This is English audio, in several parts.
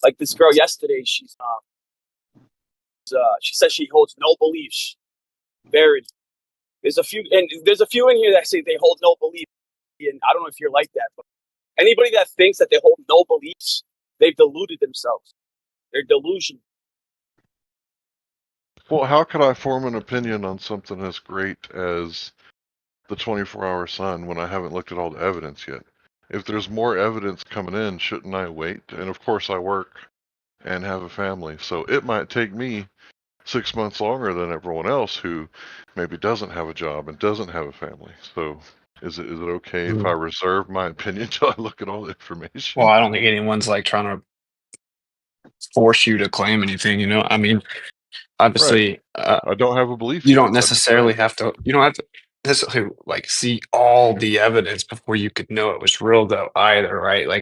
Like this girl yesterday, she says she holds no beliefs. Very. There's a few in here that say they hold no belief, and I don't know if you're like that, but anybody that thinks that they hold no beliefs, they've deluded themselves. They're delusional. Well, how could I form an opinion on something as great as the 24-hour sun when I haven't looked at all the evidence yet? If there's more evidence coming in, shouldn't I wait? And of course I work and have a family, so it might take me 6 months longer than everyone else who maybe doesn't have a job and doesn't have a family. So is it okay if I reserve my opinion till I look at all the information? Well, I don't think anyone's like trying to force you to claim anything, you know? I mean, obviously, I don't have a belief you yet. don't necessarily have to, you don't have to necessarily like see all the evidence before you could know it was real though either, right? Like,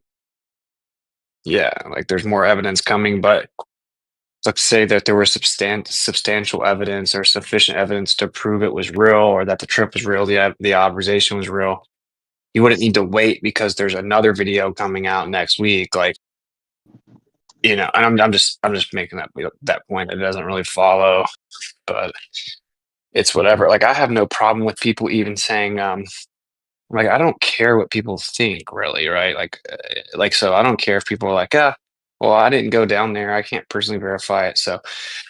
yeah, like there's more evidence coming, but let's say that there was substantial evidence or sufficient evidence to prove it was real or that the trip was real, the observation was real. You wouldn't need to wait because there's another video coming out next week. Like, you know, and I'm just making that point. It doesn't really follow, but it's whatever. Like, I have no problem with people even saying, like, I don't care what people think, really, right? Like, so I don't care if people are like, well, I didn't go down there. I can't personally verify it, so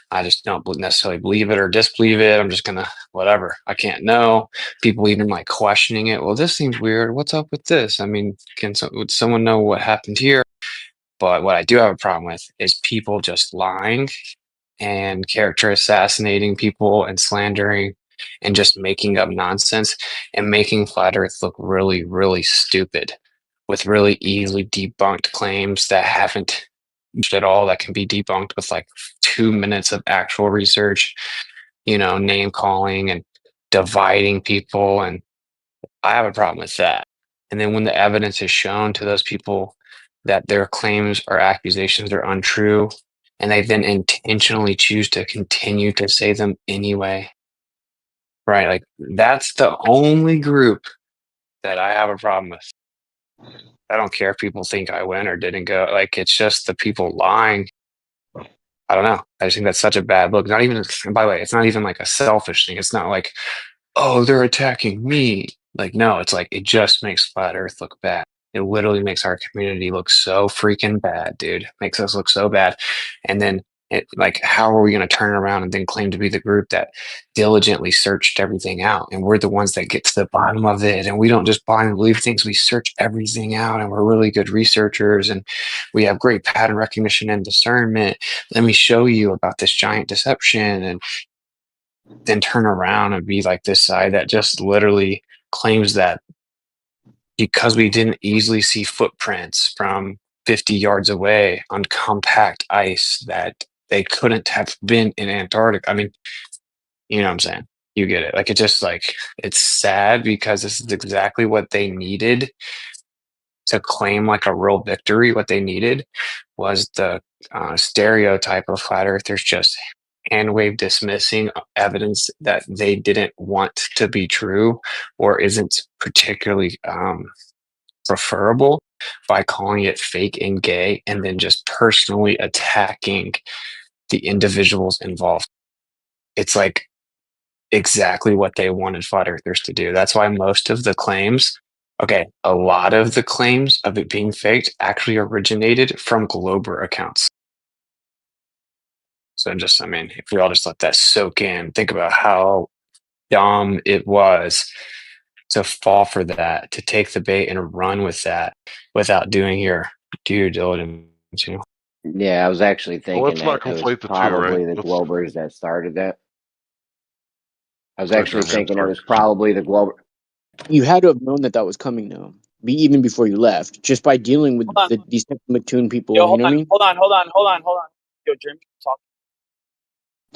I just don't necessarily believe it or disbelieve it. I'm just gonna whatever. I can't know. People even like questioning it. Well, this seems weird. What's up with this? I mean, would someone know what happened here? But what I do have a problem with is people just lying and character assassinating people and slandering and just making up nonsense and making flat earth look really, really stupid with really easily debunked claims that haven't at all, that can be debunked with like 2 minutes of actual research, you know, name calling and dividing people. And I have a problem with that. And then when the evidence is shown to those people that their claims or accusations are untrue, and they then intentionally choose to continue to say them anyway, right? Like that's the only group that I have a problem with. I don't care if people think I went or didn't go. Like it's just the people lying. I don't know. I just think that's such a bad look. Not even, by the way, it's not even like a selfish thing. It's not like, oh, they're attacking me. Like, no, it's like it just makes flat Earth look bad. It literally makes our community look so freaking bad, dude. Makes us look so bad. And then like, how are we going to turn around and then claim to be the group that diligently searched everything out? And we're the ones that get to the bottom of it. And we don't just blindly believe things. We search everything out and we're really good researchers and we have great pattern recognition and discernment. Let me show you about this giant deception. And then turn around and be like this side that just literally claims that because we didn't easily see footprints from 50 yards away on compact ice that they couldn't have been in Antarctica. I mean, you know what I'm saying? You get it. Like, it just like, it's sad because this is exactly what they needed to claim like a real victory. What they needed was the stereotype of flat earthers just hand wave dismissing evidence that they didn't want to be true or isn't particularly preferable by calling it fake and gay and then just personally attacking the individuals involved. It's like exactly what they wanted flat earthers to do. That's why most of the claims, okay, a lot of the claims of it being faked actually originated from Glober accounts. So just, I mean, if we all just let that soak in, think about how dumb it was to fall for that, to take the bait and run with that without doing your due diligence. You know? Yeah, I was actually Well, thinking let's not that it was conflate the two, probably right? the Globers that started that. I was Sorry, actually go ahead, thinking it sorry. was probably the Glober. You had to have known that that was coming, though. Even before you left, just by dealing with Hold on. these McToon people. Yo, You hold know what I on, mean? hold on, hold on, hold on, hold on. Yo, Jim, talk.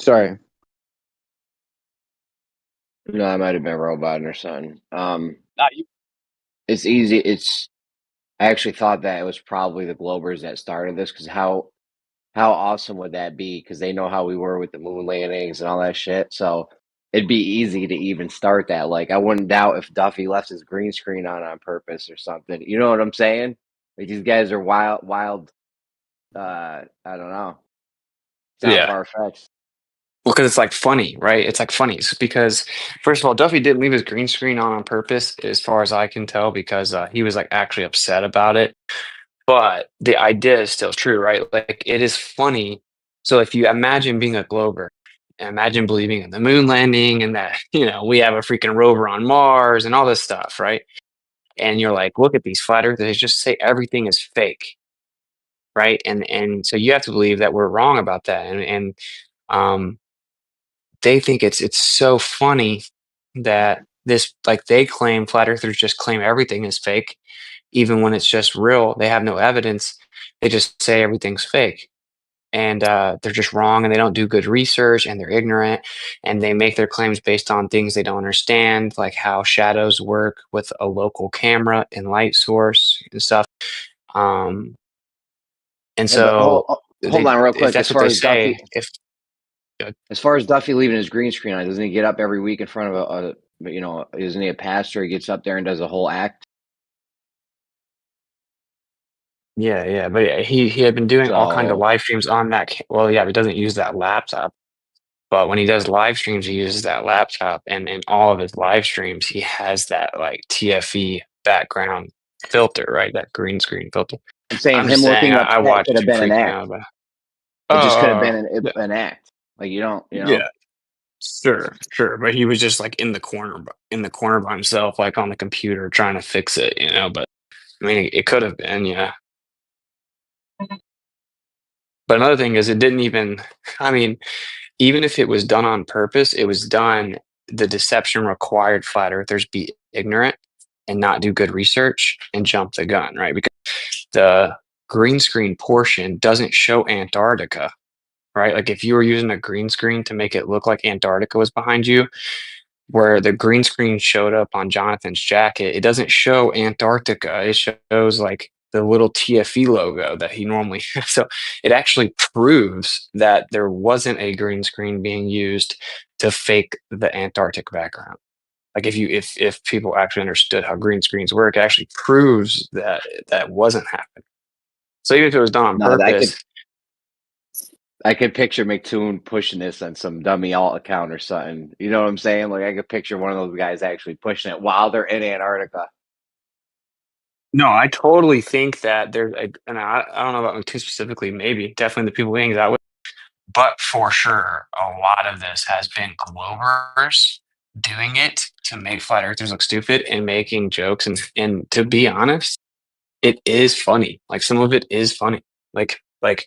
Sorry. No, I might have been Robot or something. Nah, you. It's easy. I actually thought that it was probably the Globers that started this because how awesome would that be? Because they know how we were with the moon landings and all that shit. So it'd be easy to even start that. Like I wouldn't doubt if Duffy left his green screen on purpose or something. You know what I'm saying? Like these guys are wild I don't know. It's not Yeah. far fetched. Well, because it's like funny, right? It's like funny. It's because first of all, Duffy didn't leave his green screen on purpose, as far as I can tell, because he was like actually upset about it. But the idea is still true, right? Like it is funny. So if you imagine being a Glober, imagine believing in the moon landing and that, we have a freaking rover on Mars and all this stuff, right? And you're like, look at these flat earthers, they just say everything is fake, right? And so you have to believe that we're wrong about that. And um they think it's so funny that this like they claim flat earthers just claim everything is fake even when it's just real. They have no evidence. They just say everything's fake. And they're just wrong and they don't do good research and they're ignorant and they make their claims based on things they don't understand, like how shadows work with a local camera and light source and stuff. Um, and Yeah, but so hold on real if quick. that's what they say, if As far as Duffy leaving his green screen on, doesn't he get up every week in front of isn't he a pastor? He gets up there and does a whole act. yeah, but he had been doing all kinds of So live streams on that. Well, yeah, he doesn't use that laptop. But when he does live streams, he uses that laptop, and in all of his live streams, he has that like TFE background filter, right? That green screen filter. I'm saying I'm just him saying, looking I upset could watched have him been an freaking act. out about. It just could have Oh, been yeah, an act. Like you don't, yeah, sure. But he was just like in the corner by himself, like on the computer, trying to fix it. But I mean, it could have been, yeah. But another thing is, it didn't even. I mean, even if it was done on purpose, it was done. The deception required flat earthers be ignorant and not do good research and jump the gun, right? Because the green screen portion doesn't show Antarctica, right? Like if you were using a green screen to make it look like Antarctica was behind you, where the green screen showed up on Jonathan's jacket, it doesn't show Antarctica. It shows like the little TFE logo that he normally has. So it actually proves that there wasn't a green screen being used to fake the Antarctic background. Like if people actually understood how green screens work, it actually proves that that wasn't happening. So even if it was done on no, purpose, I could picture McToon pushing this on some dummy alt account or something. You know what I'm saying? Like I could picture one of those guys actually pushing it while they're in Antarctica. no, I totally think that and I don't know about McToon specifically, maybe definitely the people he hangs out with. But for sure, a lot of this has been Globers doing it to make flat earthers look stupid and making jokes. And to be honest, it is funny. Like some of it is funny. Like like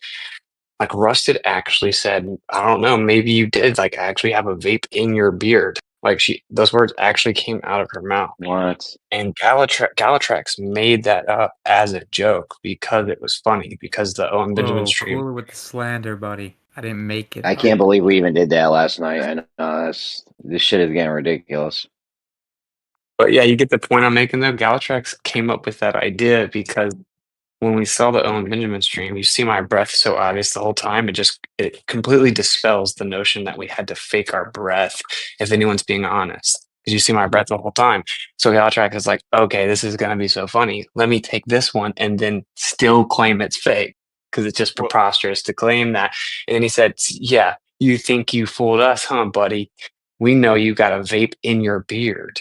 like Rusted actually said, I don't know, maybe you did like actually have a vape in your beard. Like those words actually came out of her mouth. What? And Galatrax made that up as a joke because it was funny, because the Owen Benjamin Whoa, stream. cooler with the slander, buddy. I didn't make it I up. can't believe we even did that last night. I know this shit is getting ridiculous. But yeah, you get the point I'm making though. Galatrax came up with that idea because when we saw the Owen Benjamin stream, you see my breath so obvious the whole time. It completely dispels the notion that we had to fake our breath if anyone's being honest. Because you see my breath the whole time. So Galatrax is like, okay, this is gonna be so funny. Let me take this one and then still claim it's fake. Because it's just Well, preposterous to claim that. And then he said, yeah, you think you fooled us, huh, buddy? We know you got a vape in your beard.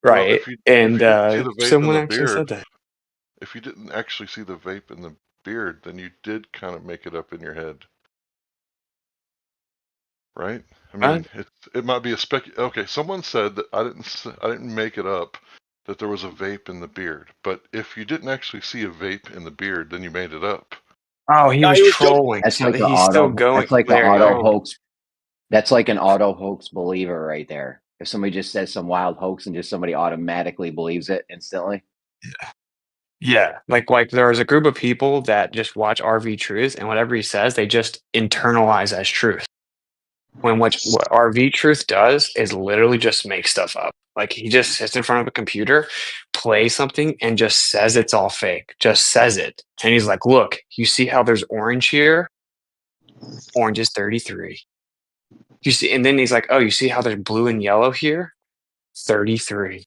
well, Right. if And you didn't see the vape in someone the actually said beard, that. if you didn't actually see the vape in the beard, then you did kind of make it up in your head, right? I mean, Right? it might be a Okay, someone said that I didn't make it up that there was a vape in the beard, but if you didn't actually see a vape in the beard, then you made it up. Oh, he No, was he was joking. trolling. That's So like an he's still auto. going That's like an there. auto Oh, hoax. That's like an auto hoax believer right there. If somebody just says some wild hoax and just somebody automatically believes it instantly. yeah. Like there's a group of people that just watch RV Truth and whatever he says, they just internalize as truth. When what RV Truth does is literally just make stuff up. Like he just sits in front of a computer, plays something, and just says it's all fake. Just says it. And he's like, look, you see how there's orange here? Orange is 33. You see, and then he's like, oh, you see how there's blue and yellow here? 33.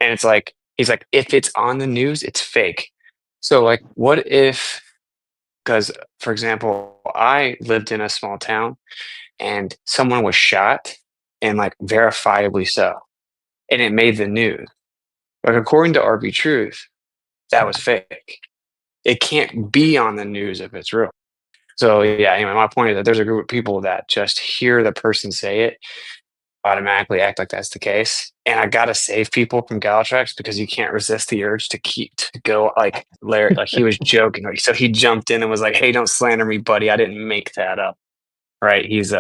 And it's like, he's like, if it's on the news, it's fake. So, like, what if because, for example, I lived in a small town and someone was shot, and like verifiably so, and it made the news. Like according to RB Truth, that was fake. It can't be on the news if it's real. So yeah, anyway, my point is that there's a group of people that just hear the person say it, automatically act like that's the case. And I gotta save people from Galatrax because you can't resist the urge to go like Larry, like he was joking. Like, so he jumped in and was like, "Hey, don't slander me, buddy. I didn't make that up." Right? He's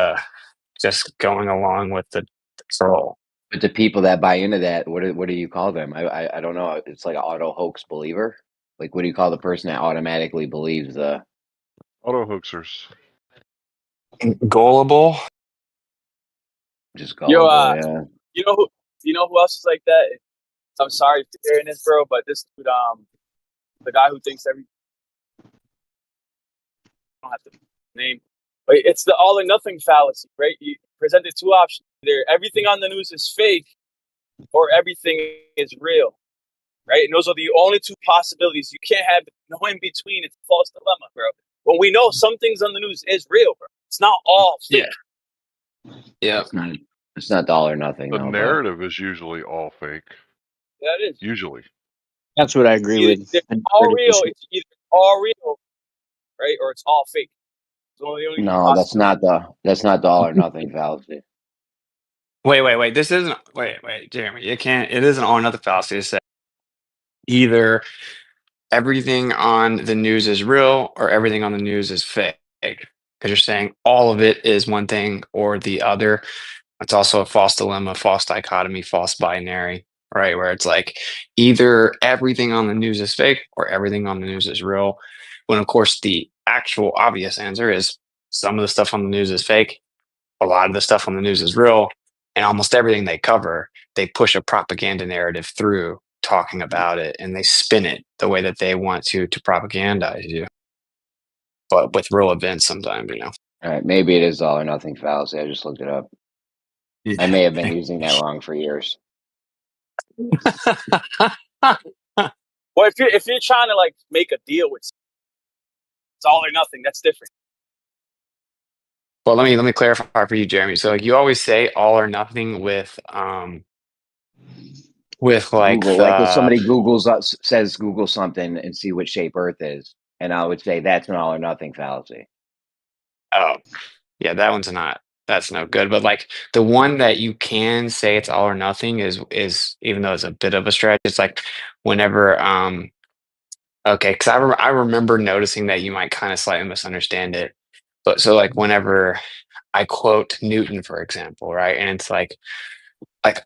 just going along with the troll. But the people that buy into that, what do you call them? I don't know. It's like an auto hoax believer. Like, what do you call the person that automatically believes the? Auto hoaxers. Gullible. Just Yo, gullible, yeah. you know who else is like that? I'm sorry for hearing this, bro, but this dude, the guy who thinks every, I don't have to name, but it's the all or nothing fallacy, right? You presented two options: either everything on the news is fake, or everything is real, right? And those are the only two possibilities. You can't have no in between. It's a false dilemma, bro. When we know some things on the news is real, bro. It's not all fake. Yeah. It's not all or nothing. The though, narrative is usually all fake. That is. Usually. That's what I agree with. It's all real. It's either all real, right, or it's all fake. It's only the only two No, that's possibilities. not the all or nothing fallacy. Wait. This isn't. Wait, Jeremy. It can't. It isn't all or nothing fallacy to say either everything on the news is real or everything on the news is fake. Because you're saying all of it is one thing or the other. It's also a false dilemma, false dichotomy, false binary, right? Where it's like either everything on the news is fake or everything on the news is real. When, of course, the actual obvious answer is some of the stuff on the news is fake, a lot of the stuff on the news is real, and almost everything they cover, they push a propaganda narrative through talking about it and they spin it the way that they want to propagandize you, but with real events sometimes, you know. All right, maybe it is all or nothing fallacy. I just looked it up. I may have been using that wrong for years. Well, if you're trying to like make a deal with, it's all or nothing. That's different. Well, let me clarify for you, Jeremy. So like you always say all or nothing with like Google, like if the somebody says Google something and see what shape Earth is, and I would say that's an all or nothing fallacy. oh yeah, that one's not, that's no good. But like the one that you can say it's all or nothing is even though it's a bit of a stretch, it's like whenever okay, because I remember noticing that you might kind of slightly misunderstand it. But so like whenever I quote Newton, for example, right? And it's like,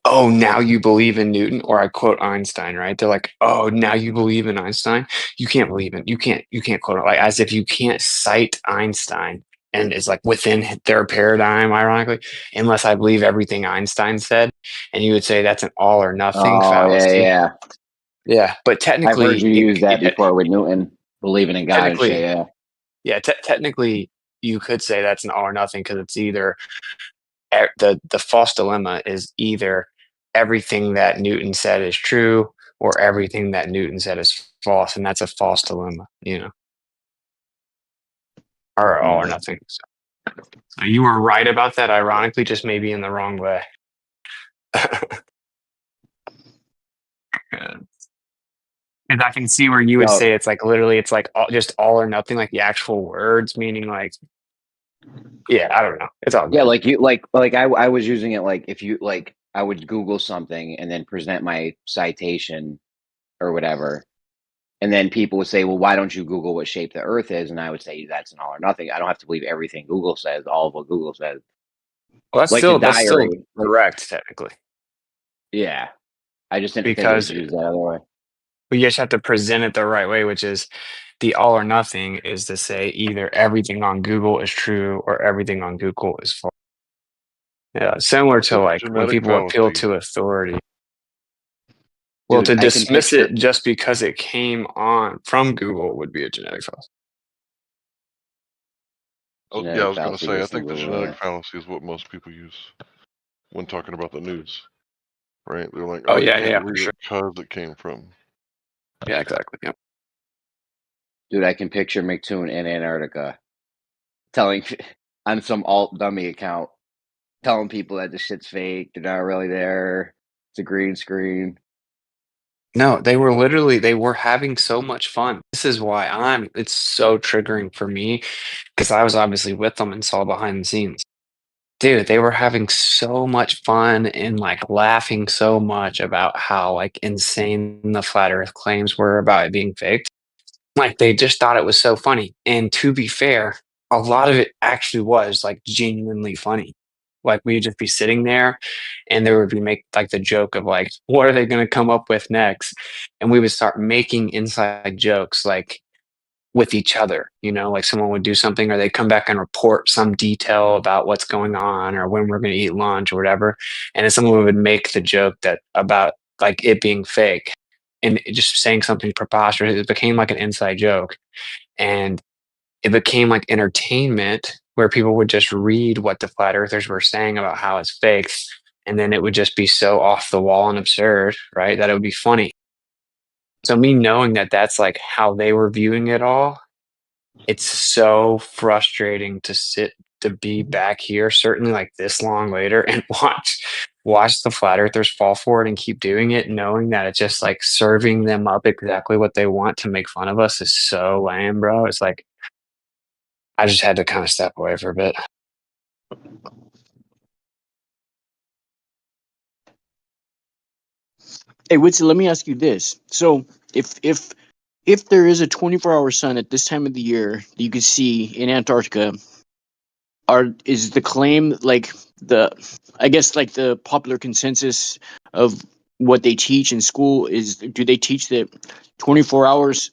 oh, now you believe in Newton, or I quote Einstein, right? They're like, oh, now you believe in Einstein. You can't believe it. You can't quote it, like as if you can't cite Einstein, and it's like within their paradigm, ironically, unless I believe everything Einstein said, and you would say that's an all or nothing Oh fallacy. yeah. Yeah, but I've heard technically, you use that before with Newton, believing in God and shit. technically, Yeah. yeah, technically, you could say that's an all or nothing because it's either the false dilemma is either everything that Newton said is true or everything that Newton said is false, and that's a false dilemma, you know, or all or Mm. nothing. So you were right about that, ironically, just maybe in the wrong way. And I can see where you would So say it's like literally, it's like just all or nothing, like the actual words, meaning like, yeah, I don't know. It's all yeah, good. like you I was using it like if you like I would Google something and then present my citation or whatever. And then people would say, well, why don't you Google what shape the Earth is? And I would say that's an all or nothing. I don't have to believe everything Google says, all of what Google says. Well, Like the that's still diary. correct technically, Yeah. I just didn't think it was because used that other way. we just have to present it the right way, which is the all or nothing is to say either everything on Google is true or everything on Google is false. Yeah, similar That's to a like when genetic people appeal fallacy. to authority. Well, Dude, to I can dismiss picture it just because it came on from Google would be a genetic fallacy. Oh, yeah, I genetic was going to fallacy say, I gets a think the little genetic fallacy is what most people use when talking about the news, right? They're like, Oh oh, you yeah, can't yeah, for believe sure. it because it came from. Yeah, exactly. Yeah. Dude, I can picture McToon in Antarctica telling on some alt dummy account, telling people that the shit's fake. They're not really there. It's a green screen. No, they were having so much fun. This is why it's so triggering for me because I was obviously with them and saw behind the scenes. Dude, they were having so much fun and like laughing so much about how like insane the flat earth claims were about it being faked. Like they just thought it was so funny. And to be fair, a lot of it actually was like genuinely funny. Like we'd just be sitting there and there would be make like the joke of like, what are they going to come up with next? And we would start making inside jokes like with each other, like someone would do something or they come back and report some detail about what's going on or when we're going to eat lunch or whatever. And then someone would make the joke that about like it being fake and just saying something preposterous. It became like an inside joke and it became like entertainment where people would just read what the flat earthers were saying about how it's fake. And then it would just be so off the wall and absurd, right? That it would be funny. So me knowing that that's like how they were viewing it all, it's so frustrating to be back here, certainly like this long later, and watch the flat earthers fall for it and keep doing it, knowing that it's just like serving them up exactly what they want to make fun of us is so lame, bro. It's like I just had to kind of step away for a bit. Hey, Witsit, let me ask you this. So, if there is a 24-hour sun at this time of the year that you can see in Antarctica, is the claim like I guess like the popular consensus of what they teach in school is, do they teach that 24 hours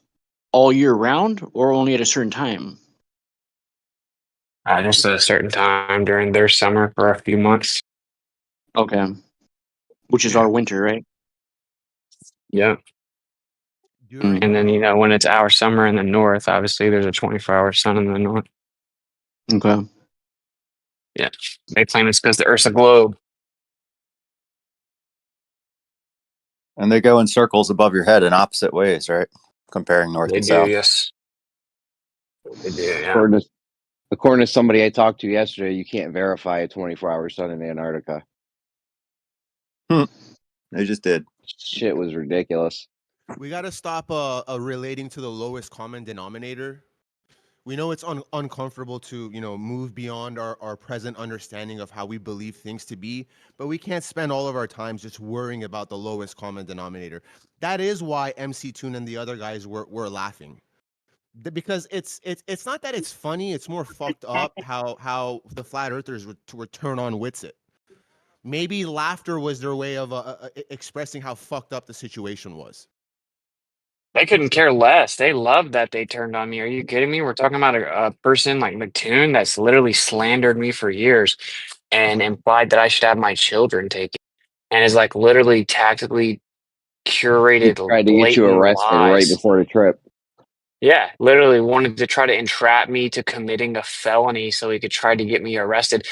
all year round or only at a certain time? Just at a certain time during their summer for a few months. Okay. Which is our winter, right? Yeah. During And then, when it's our summer in the north, obviously there's a 24-hour sun in the north. Okay. Yeah. They claim it's because the Earth's a globe. And they go in circles above your head in opposite ways, right? Comparing north They and do, south. yes. They do, yeah. According to somebody I talked to yesterday, you can't verify a 24-hour sun in Antarctica. They just did. Shit was ridiculous. we got to stop relating to the lowest common denominator. We know it's uncomfortable to, move beyond our present understanding of how we believe things to be, but we can't spend all of our time just worrying about the lowest common denominator. That is why MC Toon and the other guys were laughing. Because it's not that it's funny, it's more fucked up how the flat earthers would turn on Witsit. Maybe laughter was their way of expressing how fucked up the situation was. They couldn't care less. They loved that they turned on me. Are you kidding me? We're talking about a person like McToon that's literally slandered me for years and implied that I should have my children taken and is like literally tactically He curated tried to get you blatant arrested right lies. before the trip. Yeah, literally wanted to try to entrap me to committing a felony so he could try to get me arrested.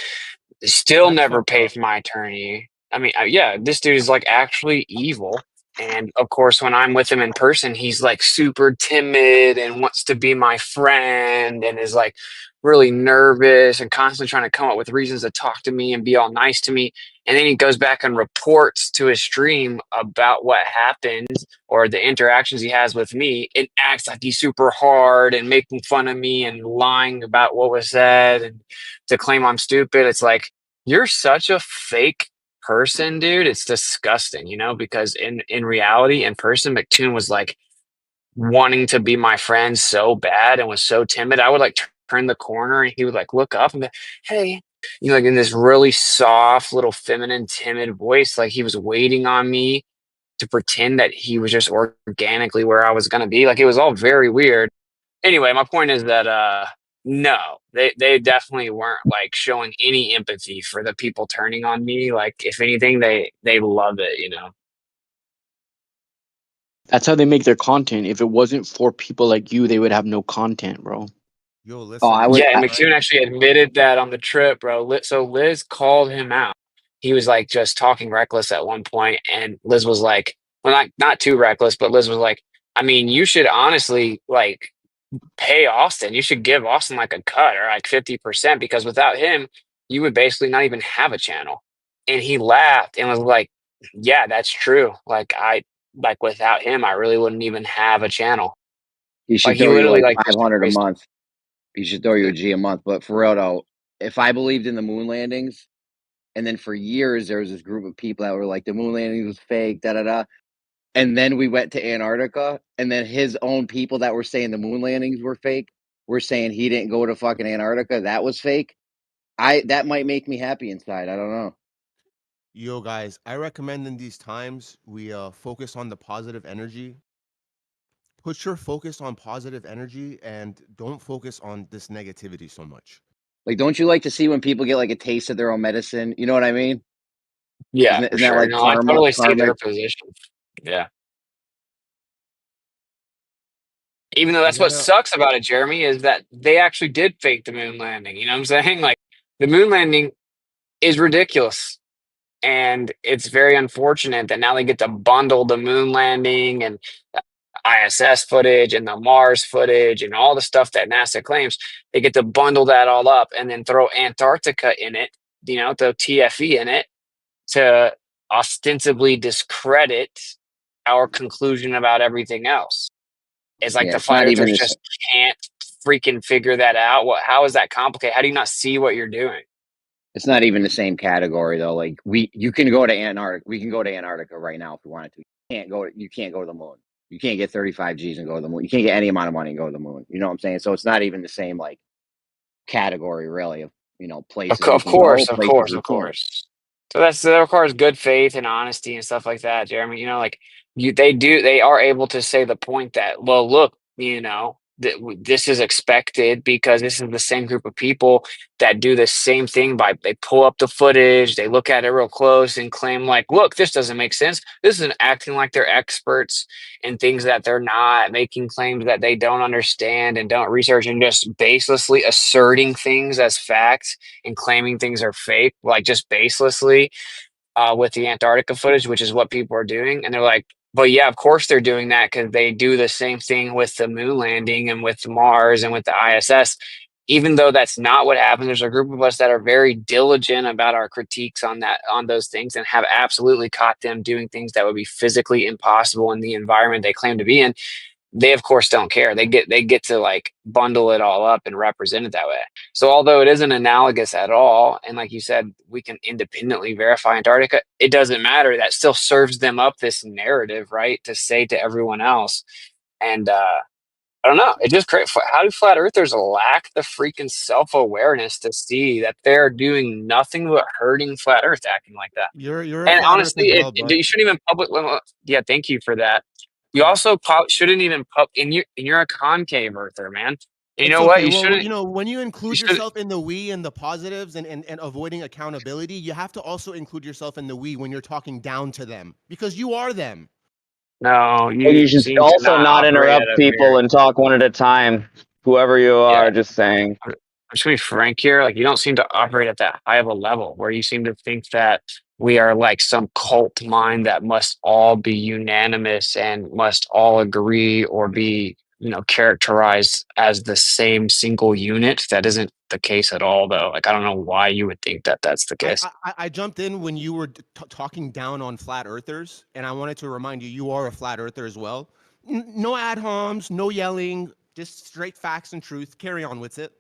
Still That's never fucked paid up. for my attorney. I mean, yeah, this dude is like actually evil. And of course, when I'm with him in person, he's like super timid and wants to be my friend and is like really nervous and constantly trying to come up with reasons to talk to me and be all nice to me. And then he goes back and reports to his stream about what happened or the interactions he has with me. It acts like he's super hard and making fun of me and lying about what was said and to claim I'm stupid. It's like, you're such a fake person, dude. It's disgusting, because in reality, in person, McToon was like wanting to be my friend so bad and was so timid. I would like turn the corner and he would like look up and be, hey, like in this really soft, little feminine, timid voice, like he was waiting on me to pretend that he was just organically where I was gonna be. Like it was all very weird. Anyway, my point is that no, they definitely weren't like showing any empathy for the people turning on me. Like if anything, they love it. That's how they make their content. If it wasn't for people like you, they would have no content, bro. Yo, Oh, listen, I Yeah, would. and right? McToon actually admitted that on the trip, bro. So Liz called him out. He was like just talking reckless at one point, and Liz was like, well, not too reckless, but Liz was like, I mean, you should honestly like pay Austin. You should give Austin like a cut or like 50% because without him, you would basically not even have a channel. And he laughed and was like, yeah, that's true. Like without him, I really wouldn't even have a channel. He should Like he throw you literally like like just 500 a embraced month. He should throw you a G a month. But for real though, if I believed in the moon landings, and then for years there was this group of people that were like the moon landing was fake, da da da. And then we went to Antarctica, and then his own people that were saying the moon landings were fake were saying he didn't go to fucking Antarctica. That was fake. That might make me happy inside. I don't know. Yo, guys, I recommend in these times we focus on the positive energy. Put your focus on positive energy and don't focus on this negativity so much. Like, don't you like to see when people get like a taste of their own medicine? You know what I mean? Yeah, Isn't, for isn't that sure. like No, I karma? totally see Karmic? their position. Yeah. Even though We that's what gotta. sucks about it, Jeremy, is that they actually did fake the moon landing. You know what I'm saying? Like the moon landing is ridiculous. And it's very unfortunate that now they get to bundle the moon landing and the ISS footage and the Mars footage and all the stuff that NASA claims. They get to bundle that all up and then throw Antarctica in it, throw TFE in it to ostensibly discredit our conclusion about everything else. It's like Yeah, the it's flat not even earthers this. just can't freaking figure that out. How is that complicated? How do you not see what you're doing? It's not even the same category though. Like you can go to Antarctica. We can go to Antarctica right now if we wanted to. You can't go to the moon. You can't get 35 G's and go to the moon. You can't get any amount of money and go to the moon. You know what I'm saying? So it's not even the same like category really of places we Of can go, course, of places course, we of can't. course. So that requires good faith and honesty and stuff like that, Jeremy. Like they are able to say the point that, well, look, this is expected because this is the same group of people that do the same thing by they pull up the footage, they look at it real close and claim like, look, this doesn't make sense. This isn't acting like they're experts in things that they're not, making claims that they don't understand and don't research and just baselessly asserting things as facts and claiming things are fake, like just baselessly with the Antarctica footage, which is what people are doing. And they're like, but yeah, of course they're doing that because they do the same thing with the moon landing and with Mars and with the ISS. Even though that's not what happened, there's a group of us that are very diligent about our critiques on those things and have absolutely caught them doing things that would be physically impossible in the environment they claim to be in. They of course don't care. They get to like bundle it all up and represent it that way. So although it isn't analogous at all, and like you said, we can independently verify Antarctica, it doesn't matter. That still serves them up this narrative, right? To say to everyone else. And I don't know. It just how do flat earthers lack the freaking self-awareness to see that they're doing nothing but hurting flat earth acting like that? You're a And flat Earth honestly, as well, bud. you shouldn't even yeah, thank you for that. You also shouldn't even and you're a concave earther, man. And you It's know what? okay. You Well, shouldn't. when you You include should. yourself in the we and the positives and avoiding accountability, you have to also include yourself in the we when you're talking down to them because you are them. No, And you you should seem to also not not operate at interrupt a people very. and talk one at a time. Whoever you Yeah. are, just saying. I'm just gonna be frank here. Like you don't seem to operate at that high of a level where you seem to think that we are like some cult mind that must all be unanimous and must all agree or be, characterized as the same single unit. That isn't the case at all, though. Like I don't know why you would think that that's the I case. I jumped in when you were talking down on flat earthers, and I wanted to remind you you are a flat earther as well. No ad homs, no yelling, just straight facts and truth. Carry on with it.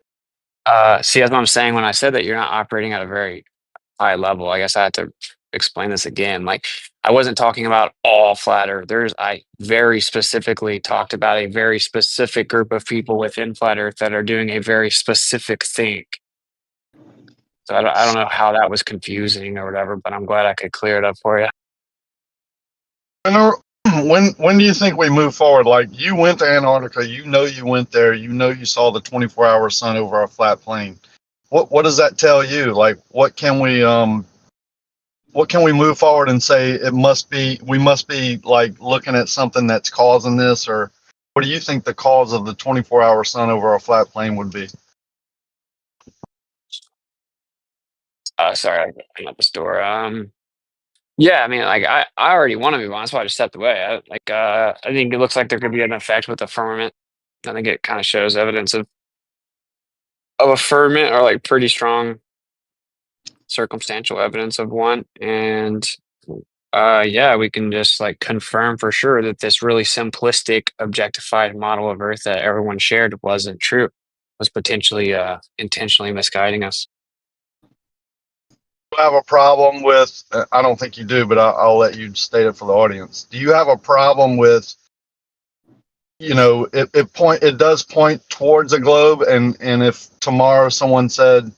See, that's what I'm saying when I said that you're not operating at a very high level. I guess I have to explain this again. Like, I wasn't talking about all flat earthers. I very specifically talked about a very specific group of people within flat earth that are doing a very specific thing. So I don't know how that was confusing or whatever, but I'm glad I could clear it up for you. When do you think we move forward? Like you went to Antarctica, you went there, you saw the 24-hour sun over our flat plane. What does that tell you? Like what can we move forward and say we must be like looking at something that's causing this, or what do you think the cause of the 24-hour sun over our flat plane would be? Sorry, I came up the store. Yeah, I mean, like I already want to move on. That's why I just stepped away. I think it looks like there could be an effect with the firmament I think it kind of shows evidence of a firmament, or like pretty strong circumstantial evidence of one. And yeah, we can just like confirm for sure that this really simplistic objectified model of Earth that everyone shared wasn't true, was potentially intentionally misguiding us. You have a problem with, I don't think you do, but I'll let you state it for the audience. Do you have a problem with, it does point towards a globe, and if tomorrow someone said,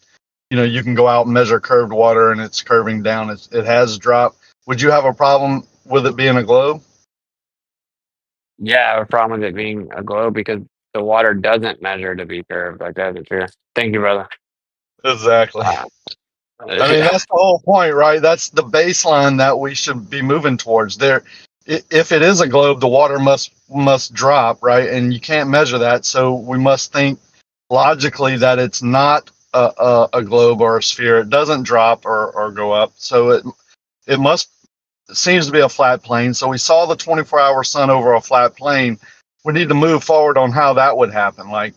you can go out and measure curved water and it's curving down, it has dropped, would you have a problem with it being a globe? Yeah, I have a problem with it being a globe because the water doesn't measure to be curved. Like, that's true. Thank you, brother. Exactly. I mean, that's the whole point, right? That's the baseline that we should be moving towards. If it is a globe, the water must drop, right? And you can't measure that, so we must think logically that it's not a globe or a sphere. It doesn't drop or go up, so it seems to be a flat plane. So we saw the 24-hour sun over a flat plane. We need to move forward on how that would happen. Like,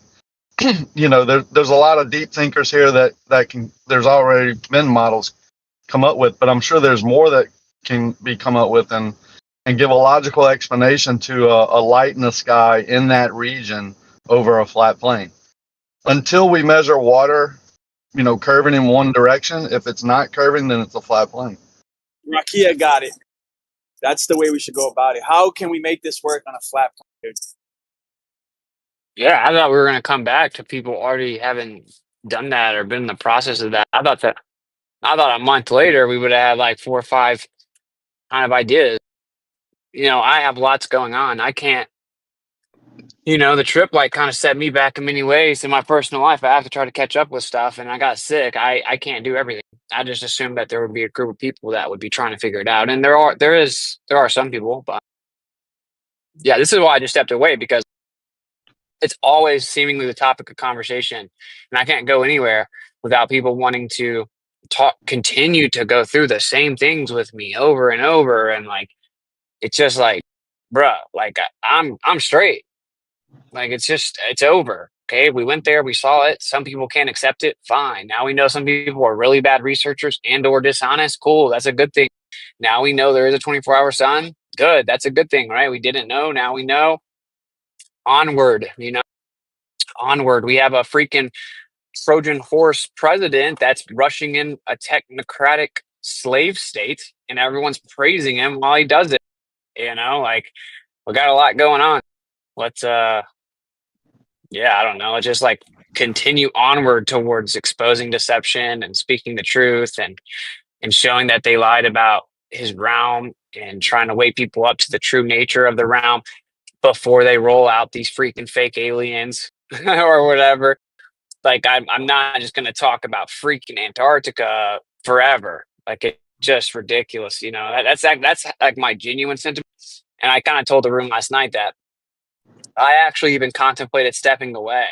there's a lot of deep thinkers here there's already been models come up with, but I'm sure there's more that can be come up with and give a logical explanation to a light in the sky in that region over a flat plane. Until we measure water, curving in one direction, if it's not curving, then it's a flat plane. Rakia got it. That's the way we should go about it. How can we make this work on a flat plane, dude? Yeah, I thought we were going to come back to people already having done that or been in the process of that. I thought a month later we would have had like 4 or 5 kind of ideas. I have lots going on. I can't, the trip like kind of set me back in many ways in my personal life. I have to try to catch up with stuff, and I got sick. I can't do everything. I just assumed that there would be a group of people that would be trying to figure it out. And there are some people, but yeah, this is why I just stepped away, because it's always seemingly the topic of conversation, and I can't go anywhere without people wanting to continue to go through the same things with me over and over. And like, it's just like, bruh, like I'm straight. Like, it's over. Okay, we went there, we saw it. Some people can't accept it. Fine. Now we know some people are really bad researchers and/or dishonest. Cool, that's a good thing. Now we know there is a 24-hour sun. Good, that's a good thing, right? We didn't know. Now we know. Onward, onward. We have a freaking Trojan horse president that's rushing in a technocratic slave state, and everyone's praising him while he does it. Like, we got a lot going on. Let's I don't know. Let's just like continue onward towards exposing deception and speaking the truth and showing that they lied about his realm and trying to wake people up to the true nature of the realm before they roll out these freaking fake aliens or whatever. Like, I'm not just going to talk about freaking Antarctica forever. Like, it's just ridiculous. That's like my genuine sentiment. And I kind of told the room last night that I actually even contemplated stepping away,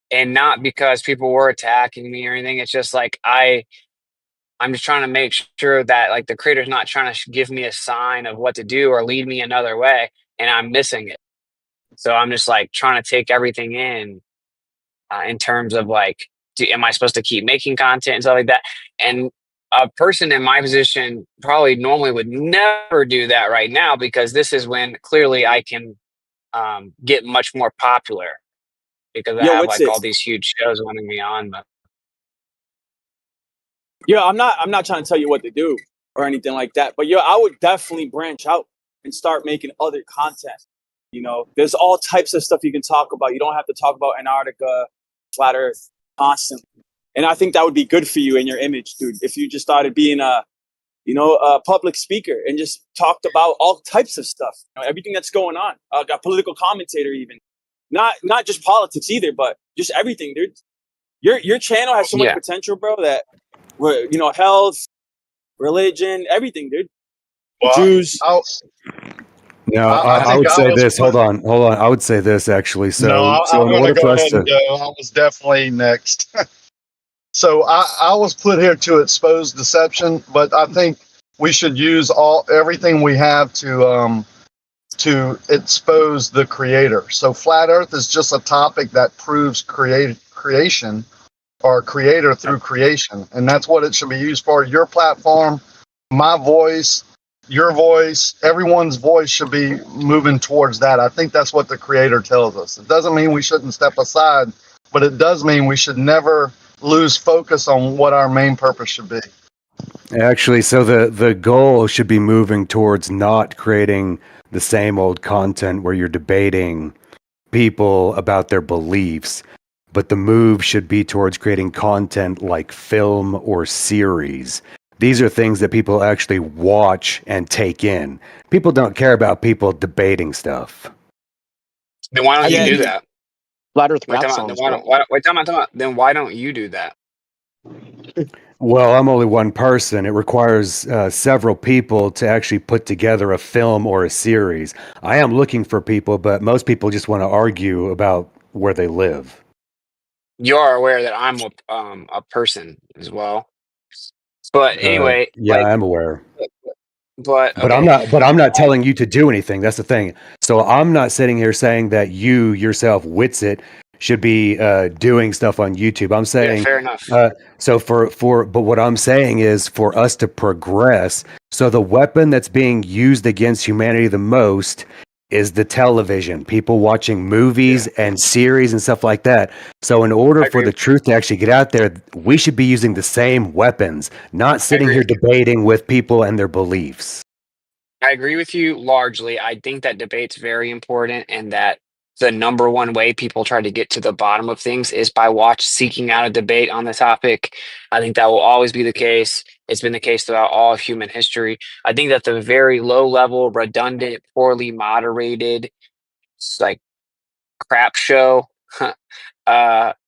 and not because people were attacking me or anything. It's just like, I'm just trying to make sure that like the creator's not trying to give me a sign of what to do or lead me another way, and I'm missing it. So I'm just like trying to take everything in terms of like, am I supposed to keep making content and stuff like that? And a person in my position probably normally would never do that right now, because this is when clearly I can get much more popular, because I have like all these huge shows wanting me on. But yeah, I'm not trying to tell you what to do or anything like that, but I would definitely branch out and start making other content. There's all types of stuff you can talk about. You don't have to talk about Antarctica, flat Earth constantly. And I think that would be good for you and your image, dude, if you just started being a public speaker and just talked about all types of stuff, everything that's going on. A political commentator, even not just politics either, but just everything, dude. Your channel has so much potential, bro. That health, religion, everything, dude. Well, Jews. No, I would say this. Hold on. I would say this actually. So I'm in going order to for go us ahead to and go. I was definitely next. So I was put here to expose deception, but I think we should use everything we have to to expose the creator. So flat earth is just a topic that proves creation or creator through creation. And that's what it should be used for. Your platform, my voice, your voice, everyone's voice should be moving towards that. I think that's what the creator tells us. It doesn't mean we shouldn't step aside, but it does mean we should never lose focus on what our main purpose should be. Actually, so the goal should be moving towards not creating the same old content where you're debating people about their beliefs, but the move should be towards creating content like film or series. These are things that people actually watch and take in. People don't care about people debating stuff. Then why don't you do Yeah, that? Flat Earth Wait, rap time out. Then songs, why bro. don't? Wait, time out. Then why don't you do that? Well, I'm only one person. It requires several people to actually put together a film or a series. I am looking for people, but most people just want to argue about where they live. You are aware that I'm a person as well. But anyway, Yeah, I'm aware. but But I'm okay. not. But I'm not telling you to do anything. That's the thing. So I'm not sitting here saying that you yourself, Witsit, should be doing stuff on YouTube. I'm Yeah, saying. fair enough. So but what I'm saying is for us to progress. So the weapon that's being used against humanity the most is the television. People watching movies and series and stuff like that. So in order I for agree. the truth to actually get out there, we should be using the same weapons, not sitting here agree. debating with people and their beliefs. I agree with you largely. I think that debate's very important, and that the number one way people try to get to the bottom of things is by seeking out a debate on the topic. I think that will always be the case. It's been the case throughout all of human history. I think that the very low level, redundant, poorly moderated, like crap show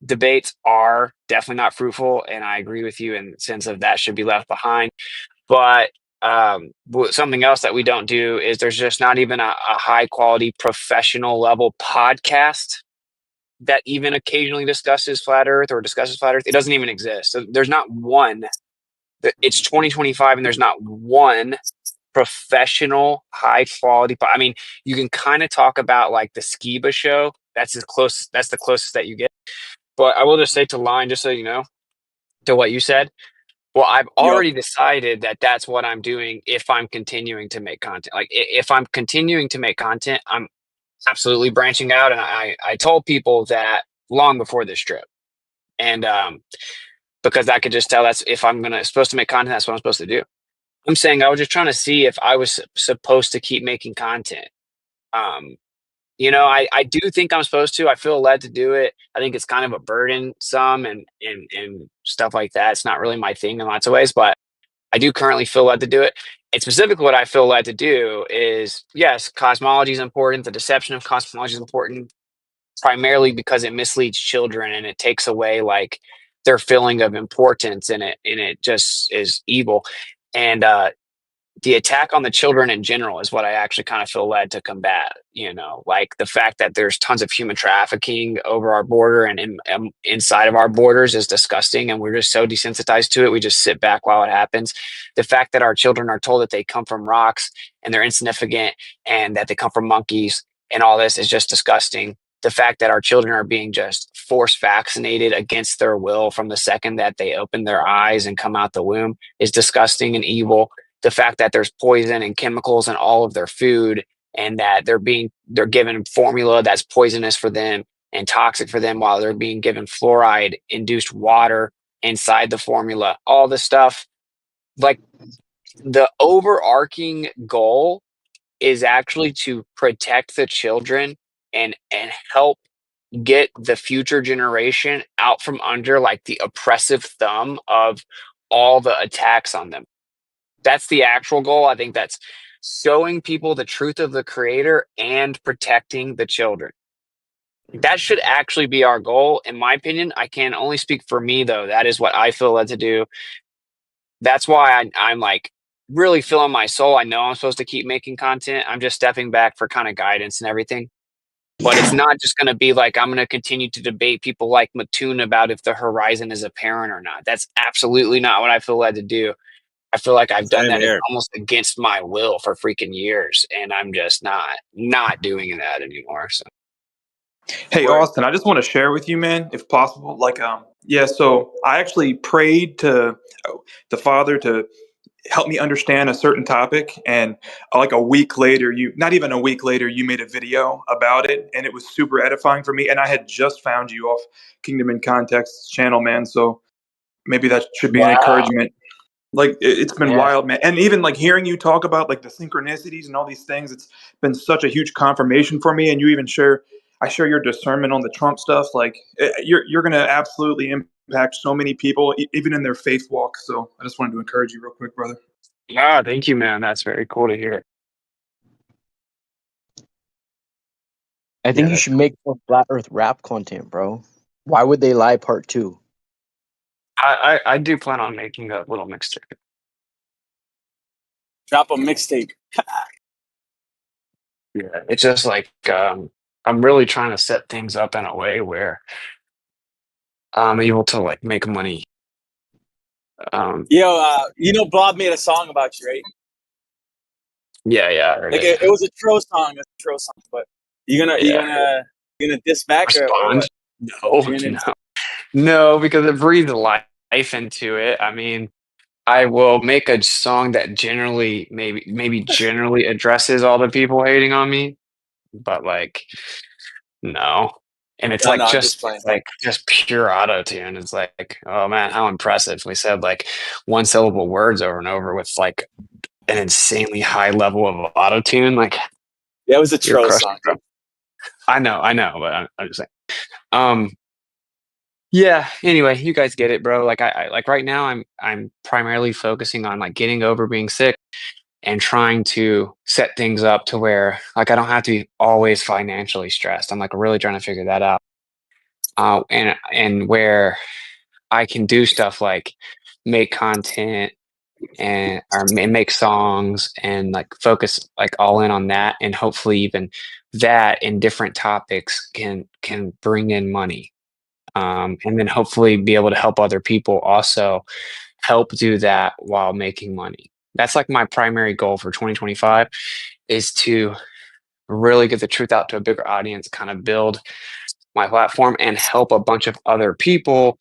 debates are definitely not fruitful, and I agree with you in the sense of that should be left behind. But something else that we don't do is there's just not even a high quality professional level podcast that even occasionally discusses flat earth or discusses flat earth. It doesn't even exist. So there's not one. It's 2025 and there's not one professional high quality I mean, you can kind of talk about like the Skiba show. That's the closest that you get. But I will just say to Line, just so you know, to what you said, well, I've Yep. already decided that that's what I'm doing if I'm continuing to make content. Like if I'm continuing to make content, I'm absolutely branching out. And I told people that long before this trip. And because I could just tell that's if I'm supposed to make content, that's what I'm supposed to do. I'm saying I was just trying to see if I was supposed to keep making content. Um, I do think I'm supposed to. I feel led to do it. I think it's kind of a burdensome and stuff like that. It's not really my thing in lots of ways, but I do currently feel led to do it. And specifically, what I feel led to do is yes, cosmology is important. The deception of cosmology is important, primarily because it misleads children and it takes away like their feeling of importance, and it just is evil. And the attack on the children in general is what I actually kind of feel led to combat. Like the fact that there's tons of human trafficking over our border and inside of our borders is disgusting. And we're just so desensitized to it. We just sit back while it happens. The fact that our children are told that they come from rocks and they're insignificant and that they come from monkeys and all this is just disgusting. The fact that our children are being just force vaccinated against their will from the second that they open their eyes and come out the womb is disgusting and evil. The fact that there's poison and chemicals in all of their food and that they're given formula that's poisonous for them and toxic for them while they're being given fluoride induced water inside the formula, all this stuff. Like the overarching goal is actually to protect the children and help get the future generation out from under like the oppressive thumb of all the attacks on them. That's the actual goal. I think that's showing people the truth of the creator and protecting the children. That should actually be our goal, in my opinion. I can only speak for me, though. That is what I feel led to do. That's why I'm like really feeling my soul. I know I'm supposed to keep making content. I'm just stepping back for kind of guidance and everything. But it's not just going to be like I'm going to continue to debate people like Mattoon about if the horizon is apparent or not. That's absolutely not what I feel led to do. I feel like I've done Same that here. almost against my will for freaking years, and I'm just not doing that anymore. So Hey Word. Austin, I just want to share with you, man, if possible. Yeah, so I actually prayed to the Father to help me understand a certain topic, and like a week later, not even a week later, you made a video about it, and it was super edifying for me. And I had just found you off Kingdom in Context channel, man. So maybe that should be an wow, encouragement. Like it's been yeah, wild, man. And even like hearing you talk about like the synchronicities and all these things, it's been such a huge confirmation for me. And you even I share your discernment on the Trump stuff. Like you're gonna absolutely impact so many people, even in their faith walk. So I just wanted to encourage you real quick, brother. yeah. Thank you, man. That's very cool to hear. I think you Yeah, should make more flat Earth rap content, bro. Why would they lie? Part 2. I do plan on making a little mixtape. Drop a mixtape. Yeah, it's just like I'm really trying to set things up in a way where I'm able to like make money. Yo, Bob made a song about you, right? Yeah, I heard Like it. it was a Tro song. It's a Tro song. But Yeah, you gonna diss back or respond? what? No, You're gonna no, because it breathes life into it. I mean, I will make a song that generally maybe generally addresses all the people hating on me, but like no. And it's no, like I'm just playing. just pure auto tune. It's like, oh man, how impressive. We said like one syllable words over and over with like an insanely high level of auto tune. Like Yeah, it was a you're Tro crushing, song, bro. dude. I know, but I'm just saying. Um, yeah. Anyway, you guys get it, bro. Like I like right now, I'm primarily focusing on like getting over being sick and trying to set things up to where like I don't have to be always financially stressed. I'm like really trying to figure that out. And where I can do stuff like make content and make songs and like focus like all in on that, and hopefully even that in different topics can bring in money, and then hopefully be able to help other people also help do that while making money. That's like my primary goal for 2025 is to really get the truth out to a bigger audience, kind of build my platform and help a bunch of other people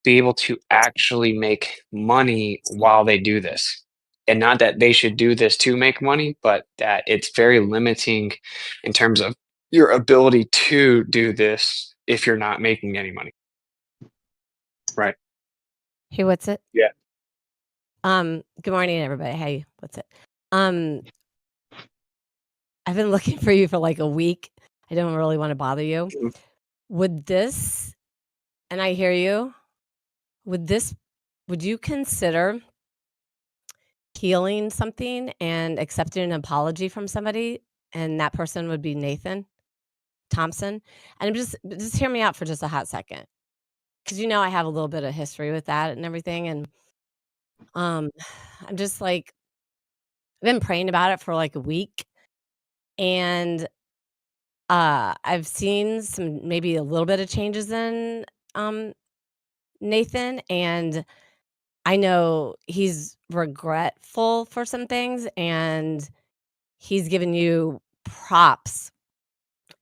be able to actually make money while they do this. And not that they should do this to make money, but that it's very limiting in terms of your ability to do this if you're not making any money. Right. Hey, what's it? Yeah. Good morning, everybody. Hey, what's it? I've been looking for you for like a week. I don't really want to bother you. Would this, and I hear you, would you consider healing something and accepting an apology from somebody? And that person would be Nathan Thompson. And I'm just hear me out for just a hot second. Cause I have a little bit of history with that and everything. And I'm just like, I've been praying about it for like a week. And I've seen some maybe a little bit of changes in Nathan, and I know he's regretful for some things, and he's given you props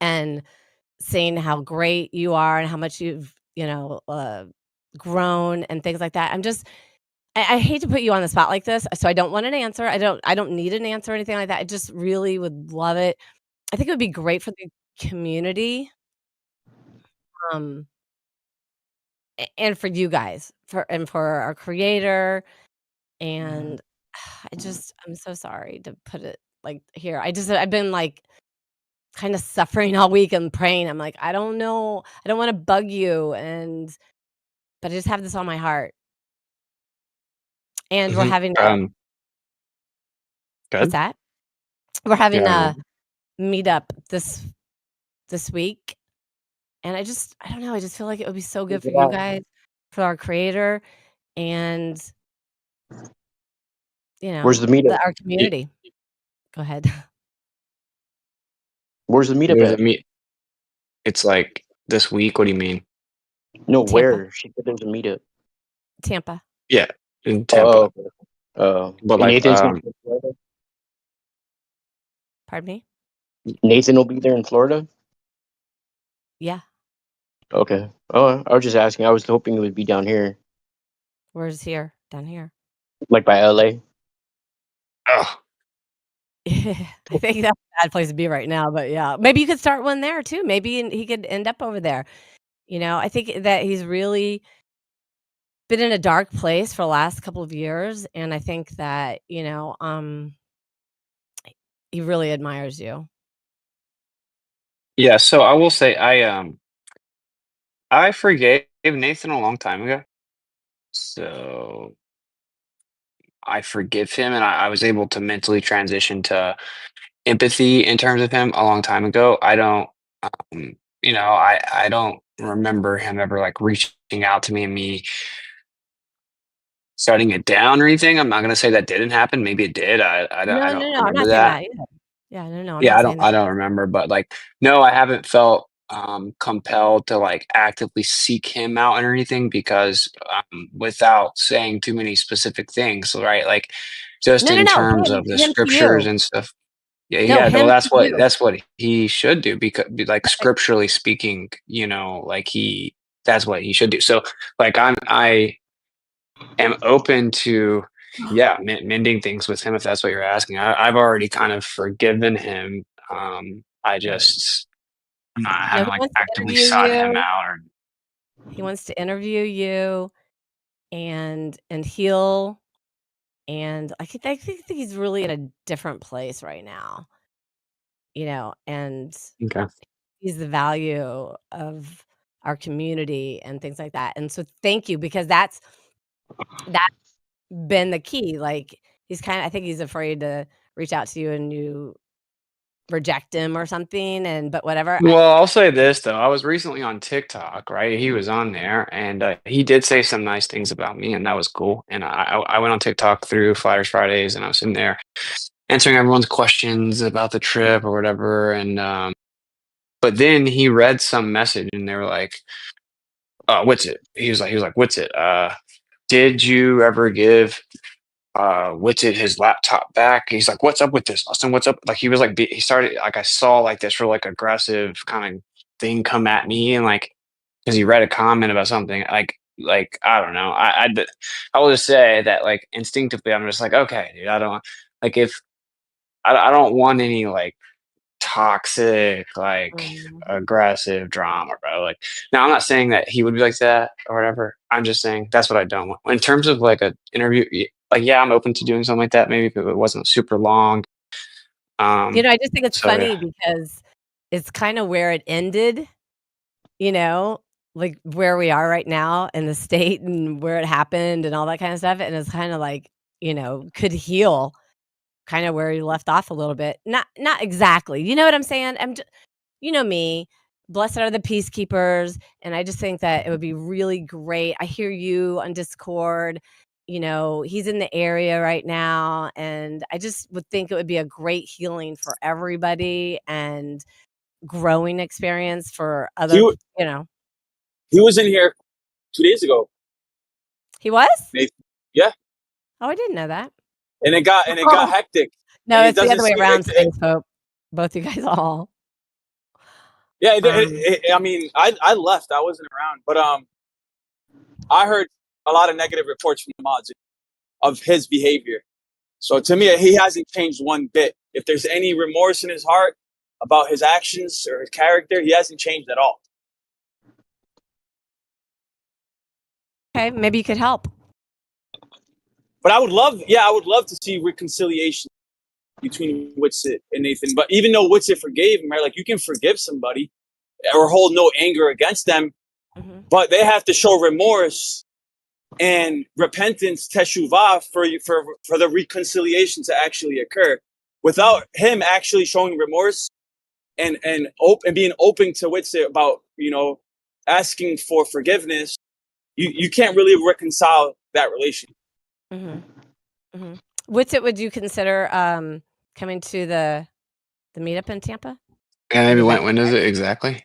and saying how great you are and how much you've grown and things like that. I hate to put you on the spot like this, so I don't want an answer. I don't need an answer or anything like that. I just really would love it. I think it would be great for the community, and for you guys, for our creator, and I'm so sorry to put it like here. I've been like kind of suffering all week and praying. I'm like, I don't know, I don't want to bug you, but I just have this on my heart, and we're having what's Good. that? We're having Yeah. a meetup this week. And I don't know, I just feel like it would be so good for you guys, for our creator, and, Where's the meetup? our community. Go ahead. Where's the meetup There's a at? meet. It's like this week. What do you mean? No, Tampa. where? She said there's a meetup. Tampa. Yeah, in Oh, Tampa. okay. But and like, Nathan's gonna be in Florida? Pardon me? Nathan will be there in Florida? Yeah. Okay. Oh, I was just asking. I was hoping it would be down here, Where's here? Down here. like by LA. oh, I think that's a bad place to be right now, but yeah. Maybe you could start one there too. Maybe he could end up over there. I think that he's really been in a dark place for the last couple of years, and I think that, he really admires you. yeah. So I will say, I forgave Nathan a long time ago. So I forgive him, and I was able to mentally transition to empathy in terms of him a long time ago. I don't, I don't remember him ever like reaching out to me and me shutting it down or anything. I'm not gonna say that didn't happen. Maybe it did. I No, don't no, no, I'm remember not saying that. that either. Yeah, no, I'm Yeah, not saying that. I don't remember, but like, no, I haven't felt compelled to like actively seek him out or anything because without saying too many specific things, right? Like, just No, no, in no, terms of the him to scriptures you. and stuff. Yeah, No, yeah. Well, him to you. that's what he should do because, like, Right. scripturally speaking, like that's what he should do. So, like, I am open to, yeah, mending things with him if that's what you're asking. I've already kind of forgiven him. I Right. just I No, haven't he like wants to actively interview sought him you. out or He wants to interview you and heal, and I think he's really in a different place right now, and okay. he's the value of our community and things like that, and so thank you because that's been the key, like, I think he's afraid to reach out to you and you reject him or something, but whatever. Well, I'll say this though. I was recently on TikTok, right? He was on there, and he did say some nice things about me, and that was cool. And I went on TikTok through Flyers Fridays, and I was in there answering everyone's questions about the trip or whatever. And but then he read some message, and they were like, Witsit. He was like, Witsit, did you ever give Witsit his laptop back? He's like, what's up with this, Austin? What's up? Like he was like he started like I saw like this real like aggressive kind of thing come at me and like because he read a comment about something like I don't know. I will just say that like instinctively I'm just like, okay, dude, I don't like if I don't want any like toxic, like Mhm. aggressive drama, bro. Like now I'm not saying that he would be like that or whatever. I'm just saying that's what I don't want. In terms of like a interview, like yeah, I'm open to doing something like that, maybe if it wasn't super long. I just think it's So yeah. funny because it's kinda where it ended, you know, like, where we are right now in the state and where it happened and all that kinda stuff, and it's kinda like, could heal kinda where you left off a little bit. Not exactly, you know what I'm saying? You know me, blessed are the peacekeepers, and I just think that it would be really great. I hear you on Discord, he's in the area right now, and I just would think it would be a great healing for everybody and growing experience for He other wa- you know. he was in here 2 days ago. He was? Nathan. Yeah, Oh, I didn't know that. and it got Oh. hectic, No, and it it's the doesn't other way seem around, Space Pope. Both you guys all. yeah. Um, I mean, I left. I wasn't around, but I heard a lot of negative reports from the mods of his behavior. So to me, he hasn't changed one bit. If there's any remorse in his heart about his actions or his character, he hasn't changed at all. okay, maybe you could help. But I would love to see reconciliation between Witsit and Nathan. But even though Witsit forgave him, right? Like you can forgive somebody or hold no anger against them, Mhm. but they have to show remorse and repentance, teshuvah, for the reconciliation to actually occur. Without him actually showing remorse and being open to Witsit about asking for forgiveness, you can't really reconcile that relationship. Mhm. Mhm. Would you consider, coming to the meetup in Tampa And when maybe you're back when is there? it exactly?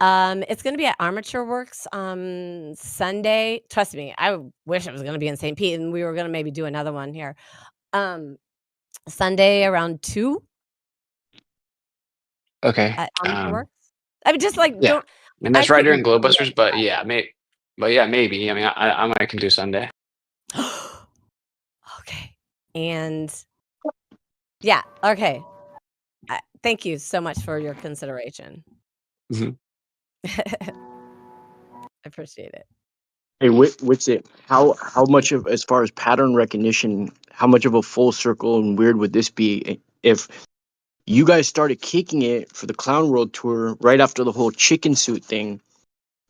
It's going to be at Armature Works Sunday. Trust me, I wish it was going to be in St. Pete, and we were going to maybe do another one here. Sunday around 2 Okay. at Armature Works. I mean, just like Yeah. don't. And that's I right during couldn't. Globebusters, but yeah, maybe. I mean, I might can do Sunday. Okay. And yeah, okay. Thank you so much for your consideration. Mhm. I appreciate it. Hey, Witsit, how much of, as far as pattern recognition, how much of a full circle and weird would this be if you guys started kicking it for the Clown World tour right after the whole chicken suit thing,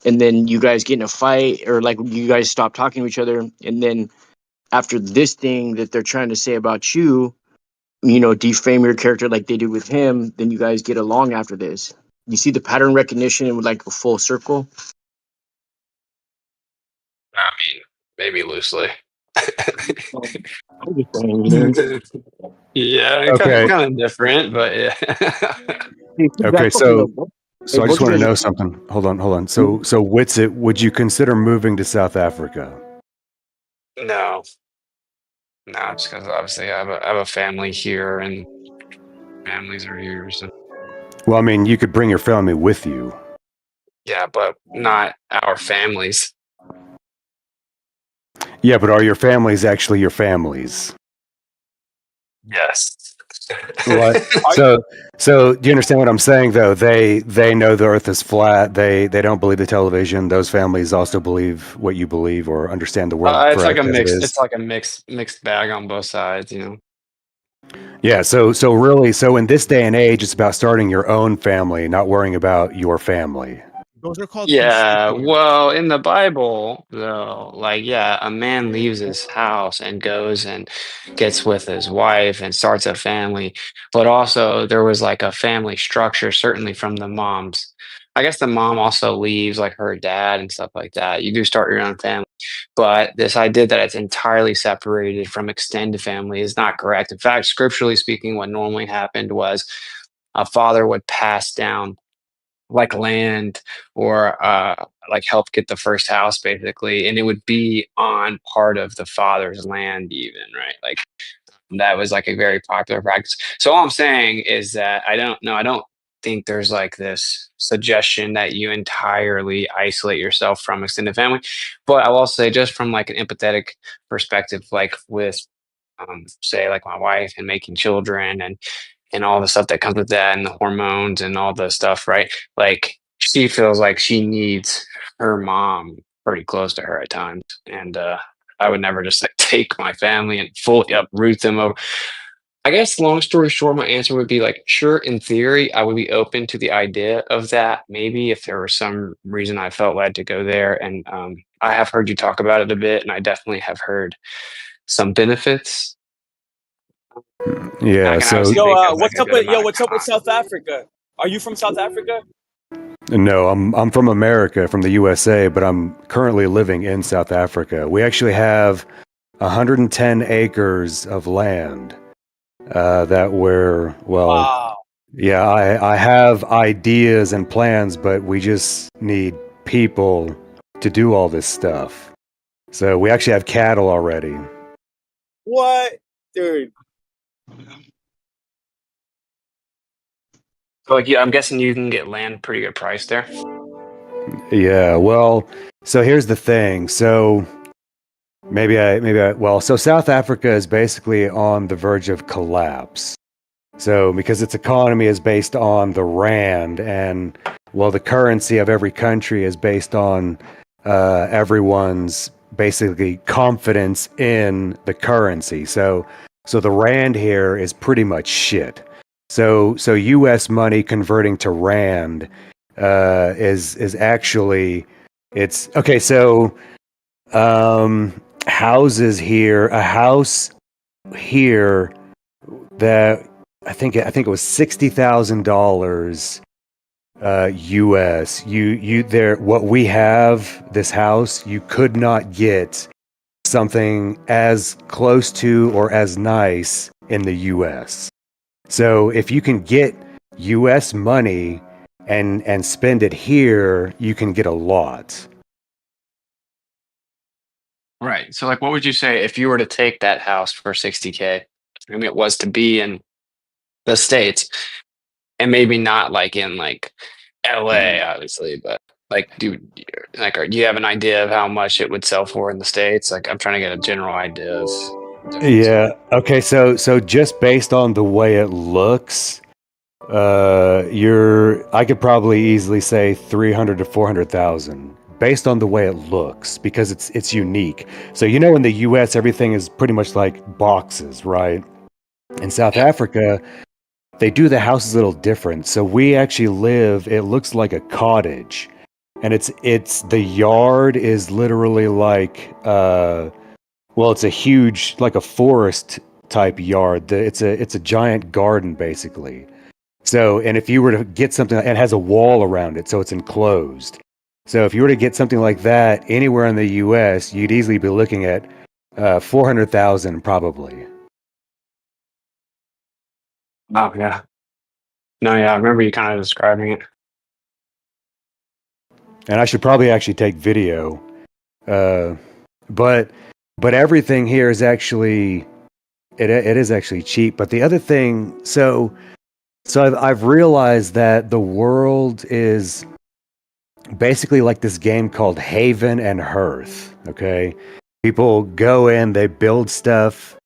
and then you guys get in a fight, or like you guys stop talking to each other, and then after this thing that they're trying to say about you, defame your character like they did with him, then you guys get along after this. You see the pattern recognition with like a full circle? I mean, maybe loosely. I'm just saying, Yeah, Okay. kind of different, but yeah. Okay, so I just want to to know something. Hold on. So Witsit, would you consider moving to South Africa? No, just because obviously I have a family here and families are here. So Well, I mean, you could bring your family with you. yeah, but not our families. Yeah, but are your families actually your families? Yes. What? So do you understand what I'm saying though? They know the earth is flat. They don't believe the television. Those families also believe what you believe or understand the world It's like correct a as it mixed. is. It's like a mixed bag on both sides. Yeah, so really, in this day and age, it's about starting your own family, not worrying about your family. Those are called Yeah, constituents. well, in the Bible, though, like, yeah, a man leaves his house and goes and gets with his wife and starts a family. But also, there was like a family structure, certainly from the moms. I guess the mom also leaves, like her dad and stuff like that. You do start your own family. But this idea that it's entirely separated from extended family is not correct. In fact, scripturally speaking, what normally happened was a father would pass down like land or like help get the first house basically, and it would be on part of the father's land even, right? Like that was like a very popular practice. So all I'm saying is that I don't think there's like this suggestion that you entirely isolate yourself from extended family. But I will say, just from like an empathetic perspective, like with say like my wife and making children and all the stuff that comes with that and the hormones and all the stuff, right? Like she feels like she needs her mom pretty close to her at times. And I would never just like take my family and fully uproot them over. I guess long story short, my answer would be like, sure, in theory, I would be open to the idea of that. Maybe if there was some reason I felt led to go there. And I have heard you talk about it a bit, and I definitely have heard some benefits. Yeah, I can so obviously think of like What's a up good with amount of what's up with cost. South Africa? Are you from South Africa? no, I'm from America, from the USA, but I'm currently living in South Africa. We actually have 110 acres of land that we're, well, Wow. yeah, I have ideas and plans, but we just need people to do all this stuff. So we actually have cattle already. What, dude? So, like, yeah, I'm guessing you can get land pretty good price there. Yeah, well, so here's the thing. So so South Africa is basically on the verge of collapse. So because its economy is based on the rand, and well, the currency of every country is based on everyone's basically confidence in the currency. So the rand here is pretty much shit. So U.S. money converting to rand is actually, it's okay. So houses here, a house here that I think it was $60,000 US. You there, what we have, this house, you could not get something as close to or as nice in the US. So if you can get US money and spend it here, you can get a lot. Right. So, like, what would you say if you were to take that house for 60K? I mean, it was to be in the States, and maybe not like in like LA, obviously, but like, do you have an idea of how much it would sell for in the States? Like, I'm trying to get a general idea of the difference. Yeah. Okay. So just based on the way it looks, I could probably easily say 300 to 400,000 based on the way it looks because it's unique. So in the U.S. everything is pretty much like boxes, right? In South Africa, they do the houses a little different. So we actually live. It looks like a cottage, and it's the yard is literally like well, it's a huge like a forest type yard. It's a giant garden basically. So, and if you were to get something, it has a wall around it, so it's enclosed. So, if you were to get something like that anywhere in the U.S., you'd easily be looking at 400,000 probably. Oh yeah. No, yeah, I remember you kind of describing it. And I should probably actually take video, but everything here is actually it is actually cheap. But the other thing, so I've realized that the world is basically like this game called Haven and Hearth. Okay, people go in, they build stuff,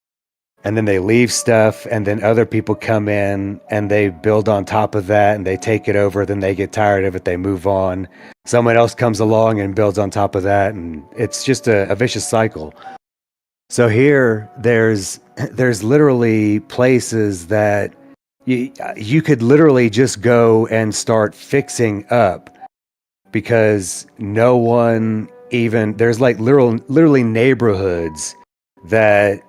and then they leave stuff, and then other people come in and they build on top of that, and they take it over. Then they get tired of it, they move on. Someone else comes along and builds on top of that, and it's just a vicious cycle. So here, there's literally places that you could literally just go and start fixing up because no one even there's like literally neighborhoods that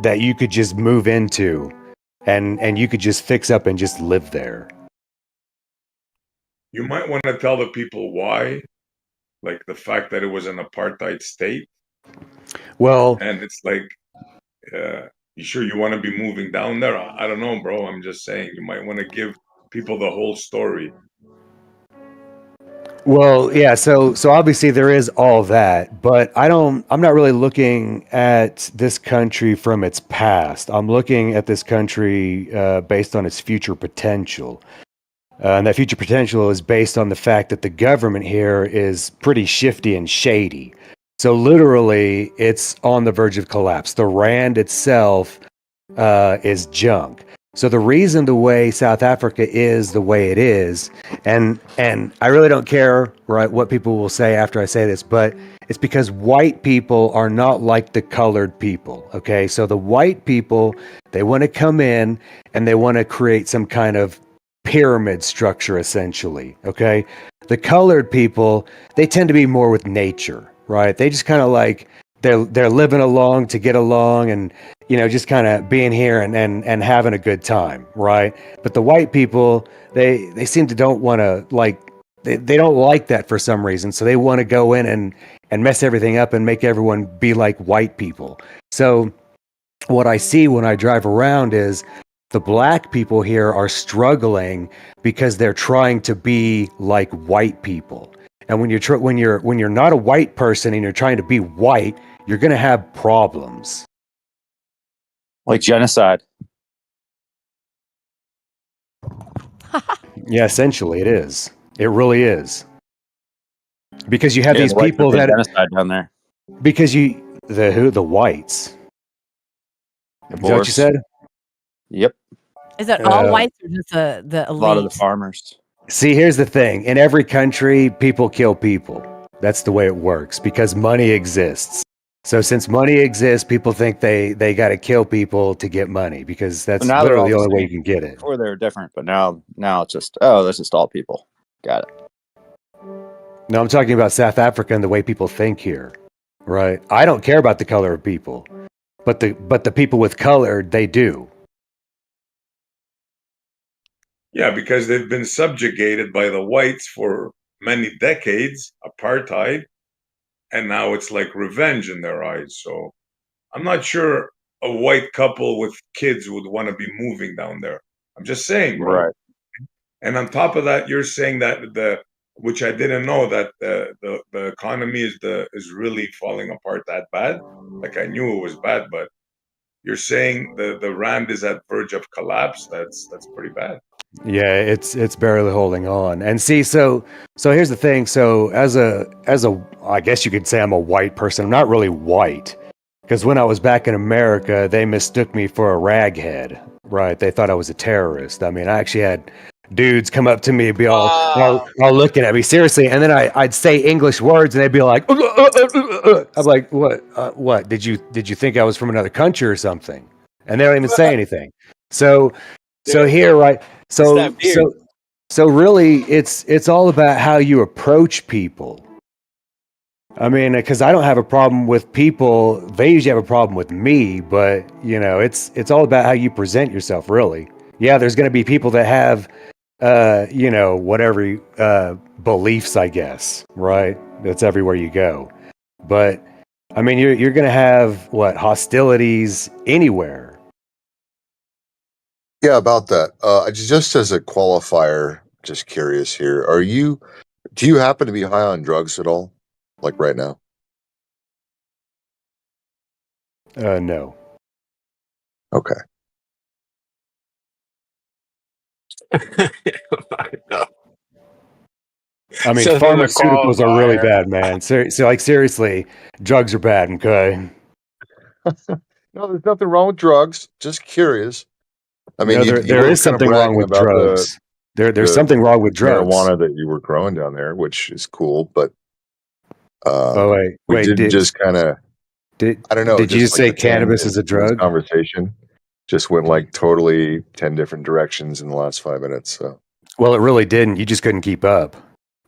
you could just move into and you could just fix up and just live there. You might want to tell the people why, like the fact that it was an apartheid state, Well, and it's like, you sure you want to be moving down there? I don't know, bro. I'm just saying you might want to give people the whole story. well, yeah, so obviously there is all that, but I'm not really looking at this country from its past. I'm looking at this country based on its future potential. And that future potential is based on the fact that the government here is pretty shifty and shady. So literally, it's on the verge of collapse. The rand itself is junk. So the reason the way South Africa is the way it is, and I really don't care, right, what people will say after I say this, but it's because white people are not like the colored people. Okay, so the white people, they want to come in and they want to create some kind of pyramid structure essentially. Okay, the colored people, they tend to be more with nature, right? They just kind of like they're living along to get along, and just kind of being here and having a good time, right? But the white people, they seem to don't want to like they don't like that for some reason, so they want to go in and mess everything up and make everyone be like white people. So what I see when I drive around is the black people here are struggling because they're trying to be like white people. And when you're not a white person and you're trying to be white, you're going to have problems. Like genocide. Yeah, essentially it is. It really is. Because you have Yeah, these the whites people are doing that genocide down there. because the whites. Is that what you said? Yep. Is it all whites or just the elite? A lot of the farmers. See, here's the thing. In every country, people kill people. That's the way it works because money exists. So since money exists, people think they got to kill people to get money because that's But now they're all literally the the only way same. you can get it. Before they were different, but now it's just that's just all people. Got it. No, I'm talking about South Africa and the way people think here, right? I don't care about the color of people, but the people with color, they do. Yeah, because they've been subjugated by the whites for many decades, apartheid, and now it's like revenge in their eyes. So I'm not sure a white couple with kids would want to be moving down there. I'm just saying, bro. Right. And on top of that, you're saying that which I didn't know, that the economy is really falling apart that bad. Like I knew it was bad, but you're saying the rand is at verge of collapse. That's pretty bad. Yeah, it's barely holding on. And see, so here's the thing. So as a I guess you could say I'm a white person. I'm not really white, because when I was back in America, they mistook me for a raghead. Right? They thought I was a terrorist. I mean, I actually had dudes come up to me and be all looking at me seriously, and then I'd say English words, and they'd be like, I'm like, what? Did you think I was from another country or something? And they don't even say anything. So here, right? So really, it's all about how you approach people. I mean, because I don't have a problem with people; they usually have a problem with me. But it's all about how you present yourself. Really, yeah. There's going to be people that have, whatever beliefs, I guess. Right? That's everywhere you go. But I mean, you're going to have hostilities anywhere. Yeah, about that. Just as a qualifier, just curious here. Do you happen to be high on drugs at all? Like right now? No. Okay. I mean, So there's a pharmaceuticals are really qualifier. bad, man. So seriously, drugs are bad, okay? No, there's nothing wrong with drugs. Just curious. I mean, No, you there were is kind of something wrong bragging with about drugs. There's the something wrong with drugs. marijuana that you were growing down there, which is cool, but Oh, we wait, didn't just kind of, I don't know, did you just like say the cannabis tangent is a in this drug? conversation just went like totally 10 different directions in the last 5 minutes. So, Well, it really didn't. You just couldn't keep up.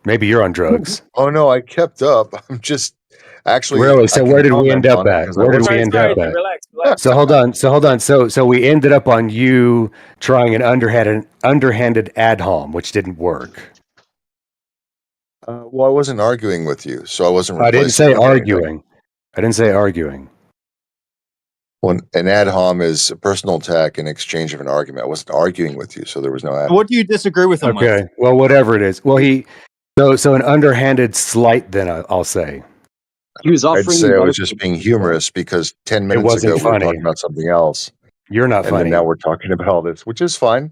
Maybe you're on drugs. oh no, I kept up. I'm just actually, Really? I So can where did we comment end up on it at? because I Where did wasn't we end up at? Relax. So hold on. So we ended up on you trying an underhanded ad hom, which didn't work. Well, I wasn't arguing with you, so I wasn't I didn't replacing say you with anything. arguing. I didn't say arguing. Well, an ad hom is a personal attack in exchange of an argument. I wasn't arguing with you, so there was no ad. What do you disagree with him with? Okay. Well, whatever it is. Well, so an underhanded slight. Then I'll say. He was I'd offering say you I better. was just being humorous because 10 It minutes wasn't ago we were funny. talking about something else, You're not and then funny. now we're talking about all this, which is fine.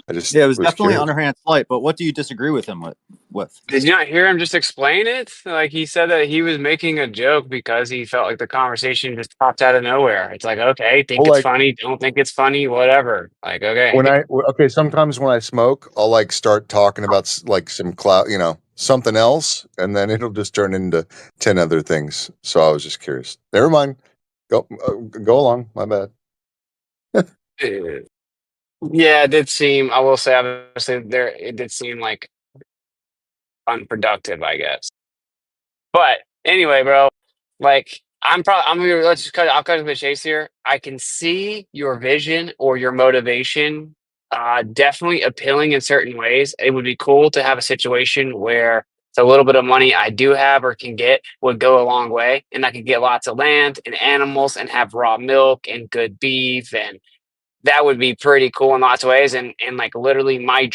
I just Yeah, it was definitely curious. underhand slight. But what do you disagree with him with? Did you not hear him just explain it? Like he said that he was making a joke because he felt like the conversation just popped out of nowhere. It's like, okay, think Well, it's like funny, don't think it's funny, whatever. Like, okay. sometimes when I smoke, I'll like start talking about like some something else, and then it'll just turn into 10 other things. So I was just curious. Never mind. Go along. My bad. Yeah, it did seem, I will say, obviously, it did seem like unproductive, I guess. But anyway, bro, like I'm gonna I'll cut to the chase here. I can see your vision or your motivation definitely appealing in certain ways. It would be cool to have a situation where a little bit of money I do have or can get would go a long way, and I could get lots of land and animals and have raw milk and good beef, and that would be pretty cool in lots of ways. And like literally my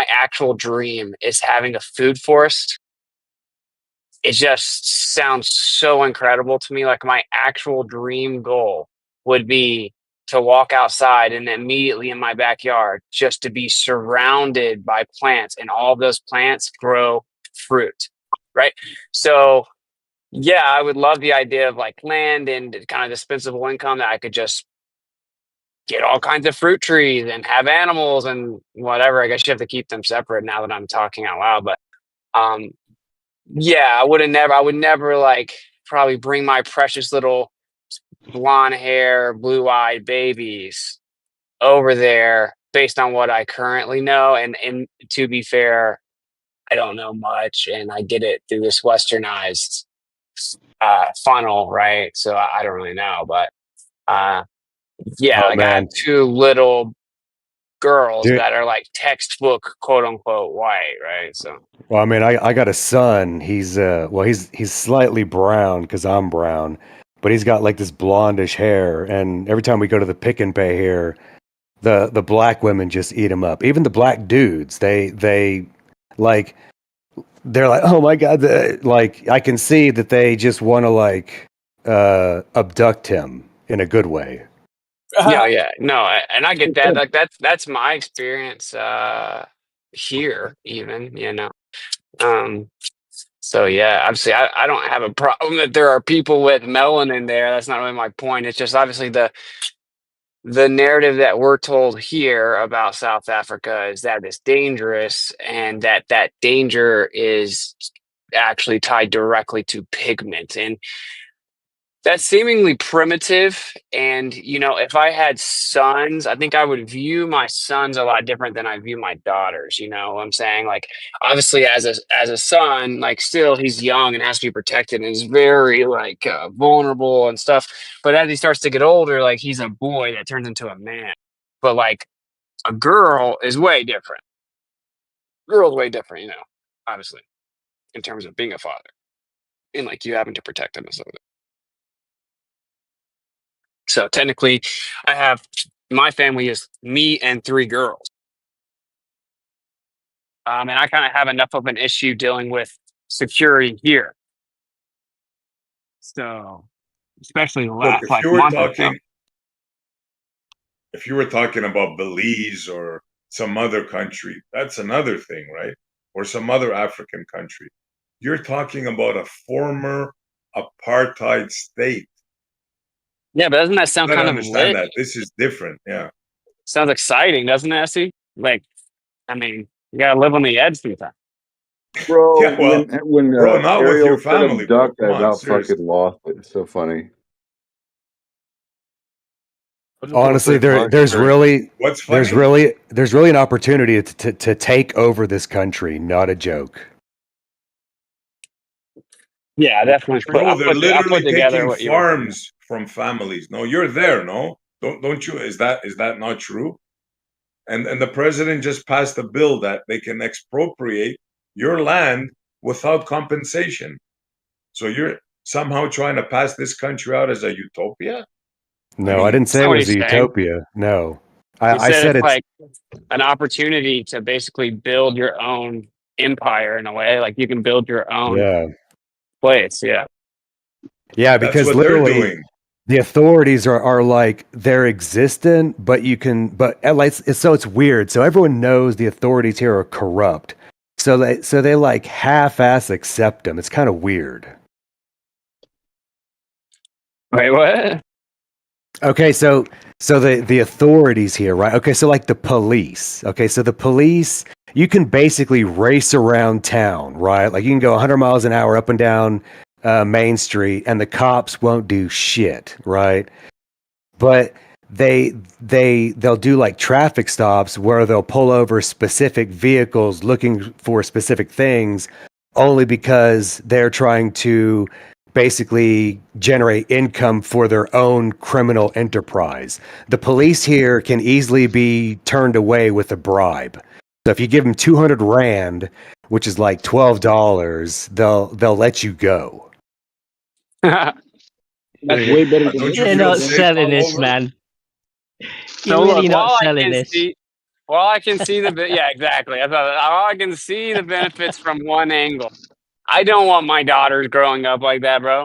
actual dream is having a food forest. It just sounds so incredible to me. Like my actual dream goal would be to walk outside and immediately in my backyard just to be surrounded by plants, and all of those plants grow fruit, right? So yeah, I would love the idea of like land and kind of dispensable income that I could just get all kinds of fruit trees and have animals and whatever. I guess you have to keep them separate now that I'm talking out loud, but um yeah, I would never like probably bring my precious little blonde hair, blue eyed babies over there based on what I currently know. And to be fair, I don't know much, and I get it through this westernized funnel, right? So I don't really know, but yeah, Oh like I have man, two little girls dude. that are like textbook quote unquote white, right? So Well, I mean, I got a son. He's slightly brown because I'm brown, but he's got like this blondish hair. And every time we go to the Pick and Pay here, The black women just eat them up. Even the black dudes, they like they're like, oh my god, like I can see that they just want to like abduct him in a good way. Yeah, yeah, no, and I get that. Like that's my experience here, even So yeah, obviously, I don't have a problem that there are people with melanin there. That's not really my point. It's just obviously the narrative that we're told here about South Africa is that it's dangerous, and that danger is actually tied directly to pigment. And that's seemingly primitive. And, if I had sons, I think I would view my sons a lot different than I view my daughters. You know what I'm saying? Like, obviously, as a son, like, still he's young and has to be protected and is very, like, vulnerable and stuff. But as he starts to get older, like, he's a boy that turns into a man. But, like, a girl is way different. Girl's way different, obviously, in terms of being a father and, like, you having to protect them and stuff. So technically, my family is me and 3 girls. And I kind of have enough of an issue dealing with security here. So, especially the Look, last like month or so. if you were talking about Belize or some other country, that's another thing, right? Or some other African country. You're talking about a former apartheid state. Yeah, but doesn't that sound You gotta kind of understand lit? that this is different. Yeah. Sounds exciting, doesn't it, Essie? Like, I mean, you gotta live on the edge sometimes. Bro, Yeah, well, when bro, not with your Ariel said family, bro. abduct, Come I on, about seriously. fucking lost it. It's so funny. Honestly, there's really What's there's funny? really an opportunity to take over this country. Not a joke. Yeah, I definitely. No, they're I put literally together taking what you were saying. farms from families. No, you're there, no? Don't you? Is that not true? And the president just passed a bill that they can expropriate your land without compensation. So you're somehow trying to pass this country out as a utopia? No, I didn't That's say not it what was a he's saying. utopia. No, He I said said it's it's like an opportunity to basically build your own empire in a way. Like you can build your own yeah. place. Yeah. Yeah, That's because what they're literally doing. the authorities are like they're existent, but so it's weird. So everyone knows the authorities here are corrupt. So they like half-ass accept them. It's kind of weird. Wait, what? Okay, so the authorities here, right? Okay, so like the police. Okay, so the police, you can basically race around town, right? Like you can go 100 miles an hour up and down Main Street, and the cops won't do shit, right? But they'll do like traffic stops where they'll pull over specific vehicles looking for specific things, only because they're trying to basically generate income for their own criminal enterprise. The police here can easily be turned away with a bribe. So if you give them 200 rand, which is like $12, they'll let you go. That's way better than Don't you You're feel not safe selling all this, over? man. You're So look, really not selling this. while I can see yeah, exactly. While I can see the benefits from one angle, I don't want my daughters growing up like that, bro.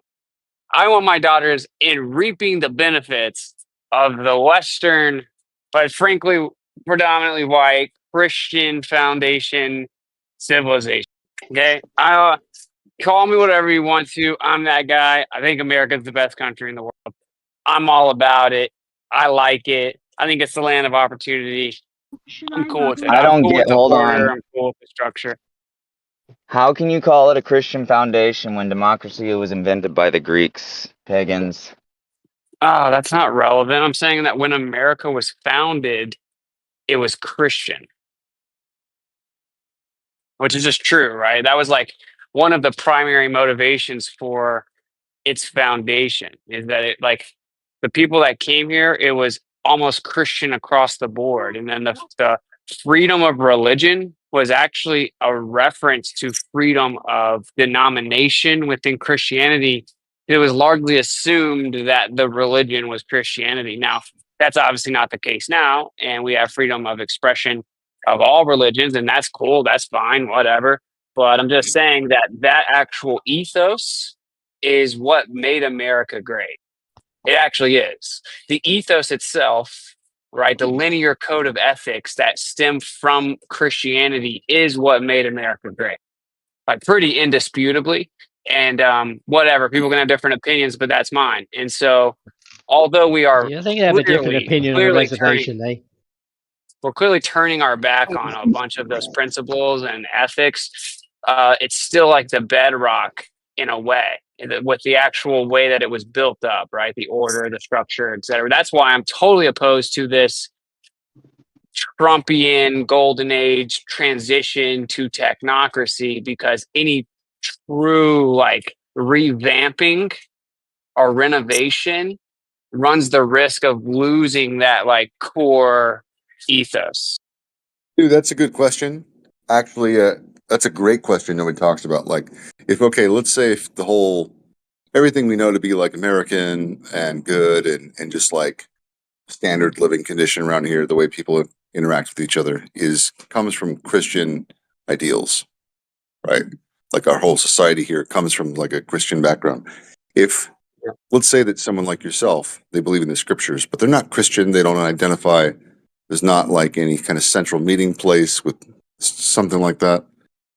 I want my daughters in reaping the benefits of the Western, but frankly, predominantly white Christian foundation civilization. Okay, call me whatever you want to. I'm that guy. I think America's the best country in the world. I'm all about it. I like it. I think it's the land of opportunity. I'm cool with it. I I'm don't cool with get. the Hold border. on. I'm cool with the structure. How can you call it a Christian foundation when democracy was invented by the Greeks, pagans? Oh, that's not relevant. I'm saying that when America was founded, it was Christian, which is just true, right? That was like one of the primary motivations for its foundation is that it like the people that came here, it was almost Christian across the board. And then the freedom of religion was actually a reference to freedom of denomination within Christianity. It was largely assumed that the religion was Christianity. Now, That's obviously not the case now, and we have freedom of expression of all religions, and that's cool. That's fine, whatever. But I'm just saying that that actual ethos is what made America great. It actually is. The ethos itself, right? The linear code of ethics that stem from Christianity is what made America great. Like pretty indisputably. And whatever, people can have different opinions, but that's mine. And so, although we are You think they have a different opinion on the clearly turning, reservation, eh? we're clearly turning our back on a bunch of those principles and ethics. It's still like the bedrock in a way, with the actual way that it was built up, right? The order, the structure, etc. That's why I'm totally opposed to this Trumpian golden age transition to technocracy, because any true like revamping or renovation runs the risk of losing that like core ethos. Dude, that's a good question. Actually, that's a great question. Nobody talks about like let's say if the whole everything we know to be like American and good and just like standard living condition around here, the way people interact with each other comes from Christian ideals, right? Like our whole society here comes from like a Christian background. If let's say that someone like yourself, they believe in the scriptures, but they're not Christian, they don't identify, there's not like any kind of central meeting place with something like that.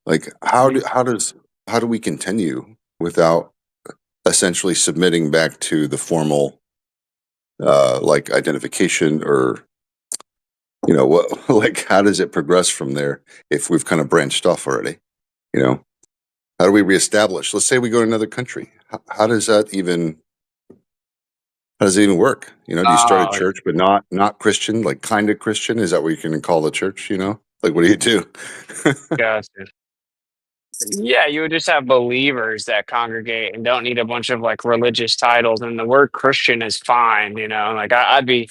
Like how do we continue without essentially submitting back to the formal like identification, or what like how does it progress from there if we've kind of branched off already? How do we reestablish? Let's say we go to another country. How does that even work? Do you start a church but not Christian, like kind of Christian? Is that what you're going to call the church? Like what do you do? Gotcha. Yeah, you would just have believers that congregate and don't need a bunch of like religious titles. And the word Christian is fine, like I'd be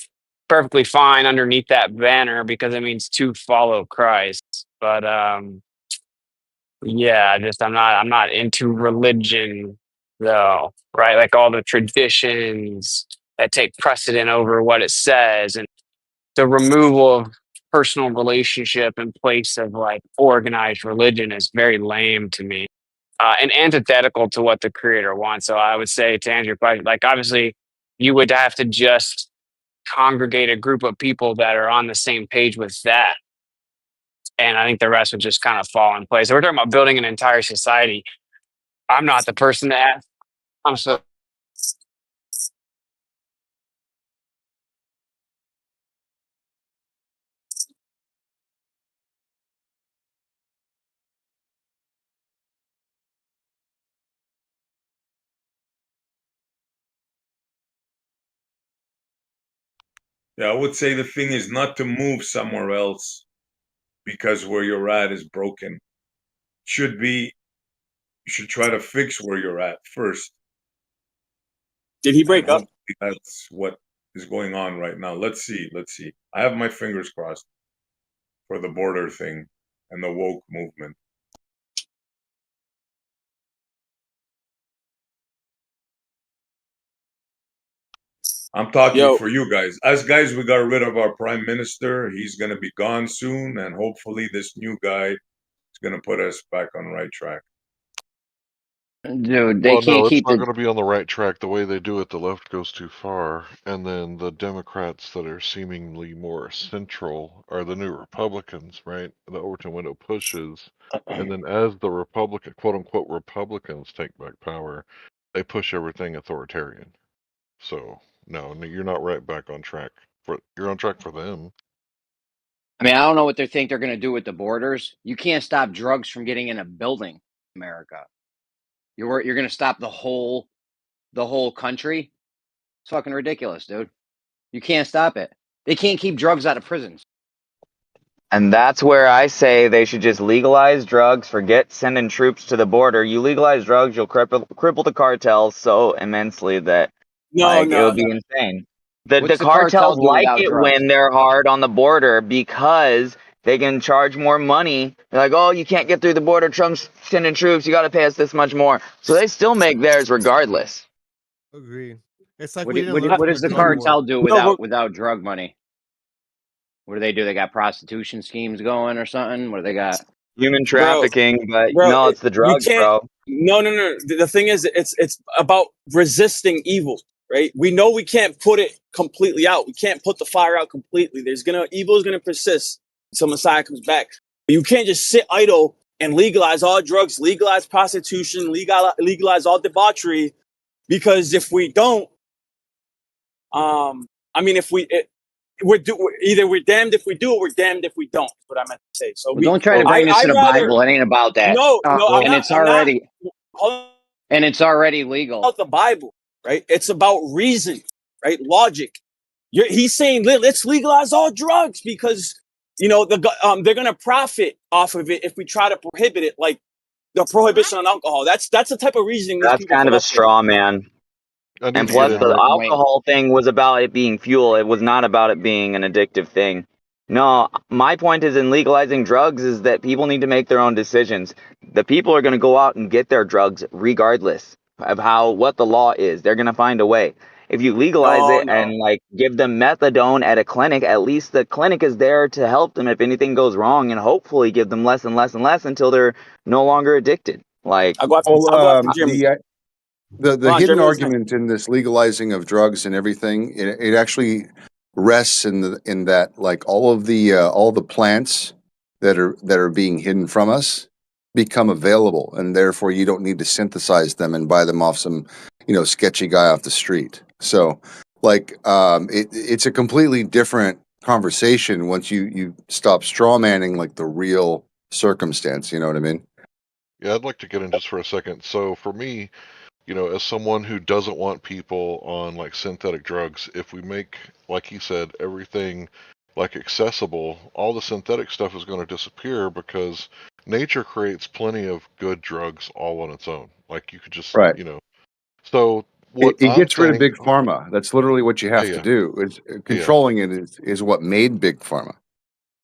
perfectly fine underneath that banner because it means to follow Christ. But yeah, I'm not into religion though, right? Like all the traditions that take precedent over what it says, and the removal of personal relationship in place of like organized religion is very lame to me, and antithetical to what the creator wants. So I would say, to answer your question, like obviously you would have to just congregate a group of people that are on the same page with that, and I think the rest would just kind of fall in place. So we're talking about building an entire society. I'm not the person to ask. I'm so Yeah, I would say the thing is not to move somewhere else because where you're at is broken. You should try to fix where you're at first. Did he break up? That's what is going on right now. Let's see. I have my fingers crossed for the border thing and the woke movement. I'm talking for you guys. Us guys, we got rid of our prime minister. He's going to be gone soon. And hopefully this new guy is going to put us back on the right track. Dude, they can't it's keep not the. going to be on the right track. The way they do it, the left goes too far, and then the Democrats that are seemingly more central are the new Republicans, right? The Overton window pushes, and then as the Republican, quote unquote, Republicans take back power, they push everything authoritarian. So no, you're not right back on track. You're on track for them. I mean, I don't know what they think they're going to do with the borders. You can't stop drugs from getting in a building, America. You're going to stop the whole country? It's fucking ridiculous, dude. You can't stop it. They can't keep drugs out of prisons. And that's where I say they should just legalize drugs, forget sending troops to the border. You legalize drugs, you'll cripple the cartels so immensely that it would be insane. The cartels like it when they're hard on the border because they can charge more money. They're like, oh, you can't get through the border. Trump's sending troops. You got to pay us this much more. So they still make theirs regardless. Agree. It's like What, we do- didn't what, do- learn what from does the the drug war. cartel do without drug money? What do they do? They got prostitution schemes going or something? What do they got? Human bro, trafficking, but bro. no, it's the You drugs, can't. bro. No. The thing is, it's about resisting evil, right? We know we can't put it completely out. We can't put the fire out completely. Evil is gonna persist until Messiah comes back. But you can't just sit idle and legalize all drugs, legalize prostitution, legalize all debauchery, because if we don't, I mean, either we're damned if we do, or we're damned if we don't. Is what I meant to say. So Well, don't try to bring this I to the rather Bible. It ain't about that. no, I'm And not. it's I'm not. already Hold legal. about the Bible, right? It's about reason, right? Logic. He's saying let's legalize all drugs because they're gonna profit off of it if we try to prohibit it, like the prohibition on alcohol. That's the type of reasoning these That's people kind put of a up there. straw man. I need And to get plus, in the here. alcohol thing was about it being fuel. It was not about it being an addictive thing. No, my point is in legalizing drugs is that people need to make their own decisions. The people are going to go out and get their drugs regardless of what the law is. They're going to find a way. If you legalize No, it and like give them methadone at a clinic, at least the clinic is there to help them if anything goes wrong, and hopefully give them less and less and less until they're no longer addicted. Like, I'll go after Jimmy. The Hold on, hidden Jimmy was next. argument in this legalizing of drugs and everything, it actually rests in that like all the plants that are being hidden from us become available, and therefore you don't need to synthesize them and buy them off some sketchy guy off the street. So like it's a completely different conversation once you stop straw manning like the real circumstance. You know what I mean? Yeah, I'd like to get in just for a second. So for me, as someone who doesn't want people on like synthetic drugs, if we make, like he said, everything like accessible, all the synthetic stuff is going to disappear because nature creates plenty of good drugs all on its own. Like you could just, Right. So what It I'm gets rid of saying, big pharma. That's literally what you have to yeah, do. Is yeah. controlling it is what made big pharma.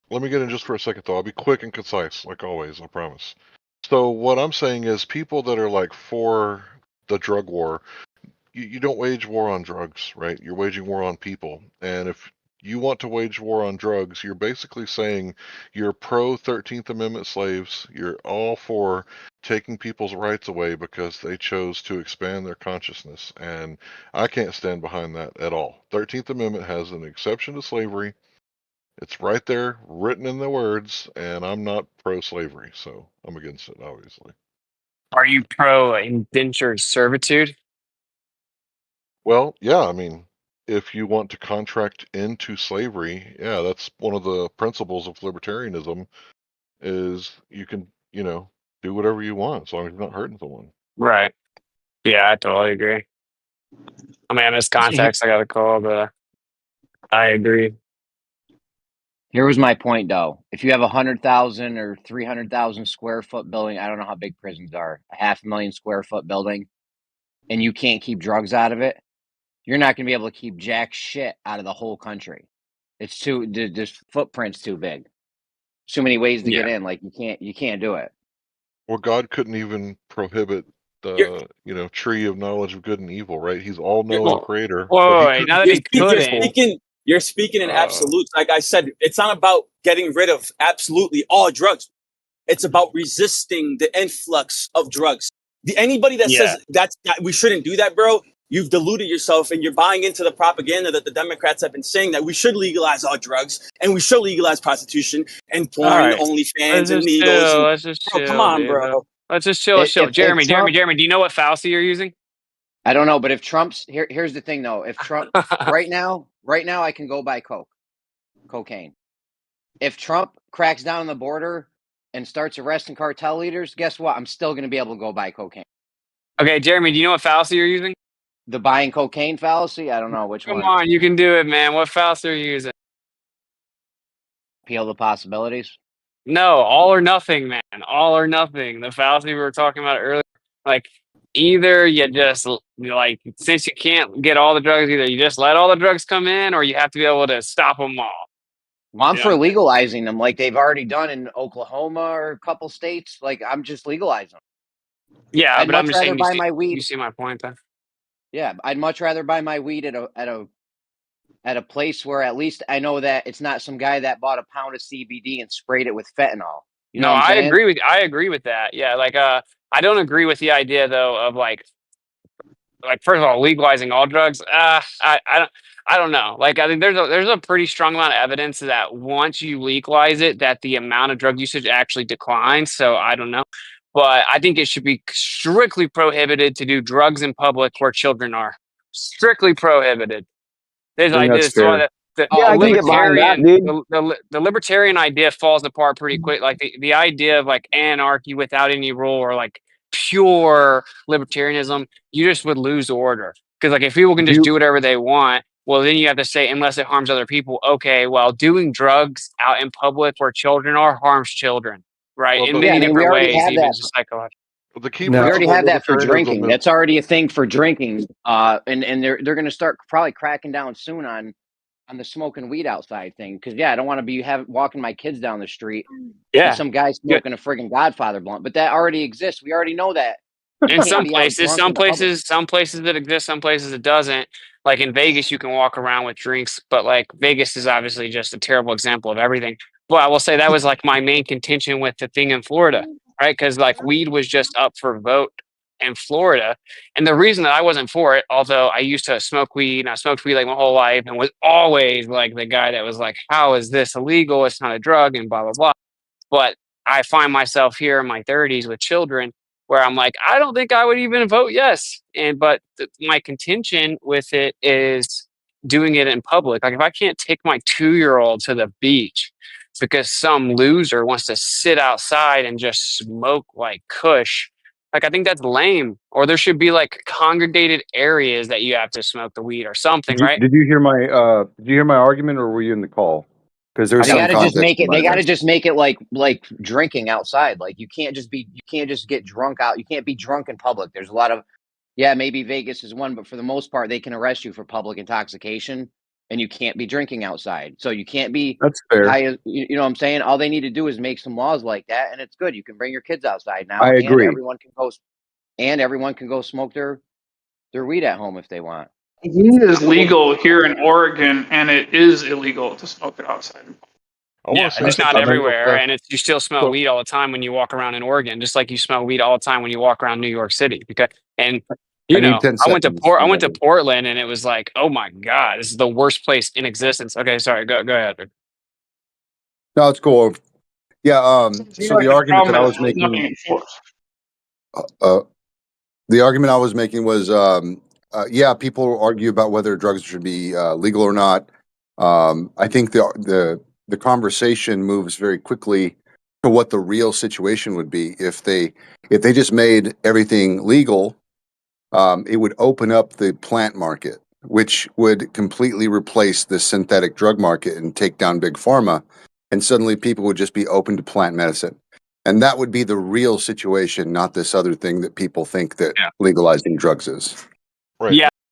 Let me get in just for a second, though. I'll be quick and concise, like always, I promise. So what I'm saying is people that are like for the drug war, you don't wage war on drugs, right? You're waging war on people. And if you want to wage war on drugs, you're basically saying you're pro 13th Amendment slaves. You're all for taking people's rights away because they chose to expand their consciousness. And I can't stand behind that at all. 13th Amendment has an exception to slavery. It's right there, written in the words, and I'm not pro-slavery, so I'm against it, obviously. Are you pro indentured servitude? Well, yeah, I mean, if you want to contract into slavery, yeah, that's one of the principles of libertarianism is you can, do whatever you want as long as you're not hurting someone. Right. Yeah, I totally agree. I mean, in this context, I got a call, but I agree. Here was my point, though. If you have 100,000 or 300,000 square foot building, I don't know how big prisons are, a 500,000 square foot building, and you can't keep drugs out of it, you're not going to be able to keep jack shit out of the whole country. It's this footprint's too big. Too many ways to get in. Like you can't do it. Well, God couldn't even prohibit the, tree of knowledge of good and evil, right? He's all-knowing creator, so he Now couldn't that he couldn't. You're speaking in absolutes. Like I said, it's not about getting rid of absolutely all drugs. It's about resisting the influx of drugs. Anybody that says that we shouldn't do that, bro, you've deluded yourself and you're buying into the propaganda that the Democrats have been saying that we should legalize all drugs and we should legalize prostitution and porn, Alright. OnlyFans, and needles. And, Let's just bro, chill, come on, dude. bro. Let's just chill. Jeremy, Trump, do you know what fallacy you're using? I don't know, but if Trump's here's the thing though. If Trump right now I can go buy cocaine. If Trump cracks down on the border and starts arresting cartel leaders, guess what? I'm still going to be able to go buy cocaine. Okay, Jeremy, do you know what fallacy you're using? The buying cocaine fallacy? I don't know which one. Come on, you can do it, man. What fallacy are you using? Peel the possibilities. No, all or nothing, man. All or nothing. The fallacy we were talking about earlier. Like, either you just, like, since you can't get all the drugs, either you just let all the drugs come in or you have to be able to stop them all. Well, I'm for legalizing them like they've already done in Oklahoma or a couple states. Like, I'm just legalizing them. Yeah, I'd but I'm much just rather saying, buy my weed. you see my point, then? Yeah, I'd much rather buy my weed at a place where at least I know that it's not some guy that bought a pound of CBD and sprayed it with fentanyl. You know No, what I'm I saying? agree with that. Yeah, like I don't agree with the idea though of like first of all legalizing all drugs. I don't know. Like I think there's a pretty strong amount of evidence that once you legalize it, that the amount of drug usage actually declines. So I don't know, but I think it should be strictly prohibited to do drugs in public where children are. Strictly prohibited. There's I think that's ideas. So fair. Yeah, I can get behind that, dude. The libertarian idea falls apart pretty quick. Like the idea of like anarchy without any rule or like pure libertarianism, you just would lose order. Because like if people can just do whatever they want, well then you have to say unless it harms other people. Okay, well doing drugs out in public where children are harms children, right? Well, In but Yeah, I many mean, we different already ways, have even that. just psychological. the key We already principle of have that for libertarianism drinking. is That's already a thing for drinking. And they're going to start probably cracking down soon on the smoking weed outside thing. Because yeah, I don't want to be walking my kids down the street and Yeah. some guy smoking a friggin' Godfather blunt. But that already exists. We already know that. You In can't some be out places, drunk in the public. some places that exist, some places it doesn't. Like in Vegas, you can walk around with drinks, but like Vegas is obviously just a terrible example of everything. But I will say that was like my main contention with the thing in Florida, right? Because like weed was just up for vote in Florida, and the reason that I wasn't for it, although I used to smoke weed and I smoked weed like my whole life, and was always like the guy that was like, "How is this illegal? It's not a drug," and blah blah blah. But I find myself here in my 30s with children where I'm like, I don't think I would even vote yes. And but my contention with it is doing it in public. Like if I can't take my 2-year-old to the beach because some loser wants to sit outside and just smoke like kush, like I think that's lame. Or there should be like congregated areas that you have to smoke the weed or something, right? Did you hear my argument, or were you in the call? Because there's They some got to just context make to it. They my got to argument. just make it like drinking outside. Like you can't just get drunk out. You can't be drunk in public. There's a lot of, yeah, maybe Vegas is one, but for the most part, they can arrest you for public intoxication, and you can't be drinking outside. So you can't be That's fair. high. You know what I'm saying? All they need to do is make some laws like that, and it's good. You can bring your kids outside now, I and agree. everyone can go smoke their weed at home if they want. Weed is legal here in Oregon, and it is illegal to smoke it outside. I Yeah, want to say it's not something real everywhere, fast. and you still smell weed all the time when you walk around in Oregon, just like you smell weed all the time when you walk around New York City. Because I need 10 I went to seconds. I went to Portland, and it was like, oh my god, this is the worst place in existence. Okay, sorry, go ahead. Rick. No, it's cool. Yeah. So the argument that I was Not being making, enforced. the argument I was making was, yeah, people argue about whether drugs should be legal or not. I think the conversation moves very quickly to what the real situation would be if they just made everything legal. It would open up the plant market, which would completely replace the synthetic drug market and take down big pharma. And suddenly people would just be open to plant medicine. And that would be the real situation, not this other thing that people think that legalizing drugs is. Right. Yeah,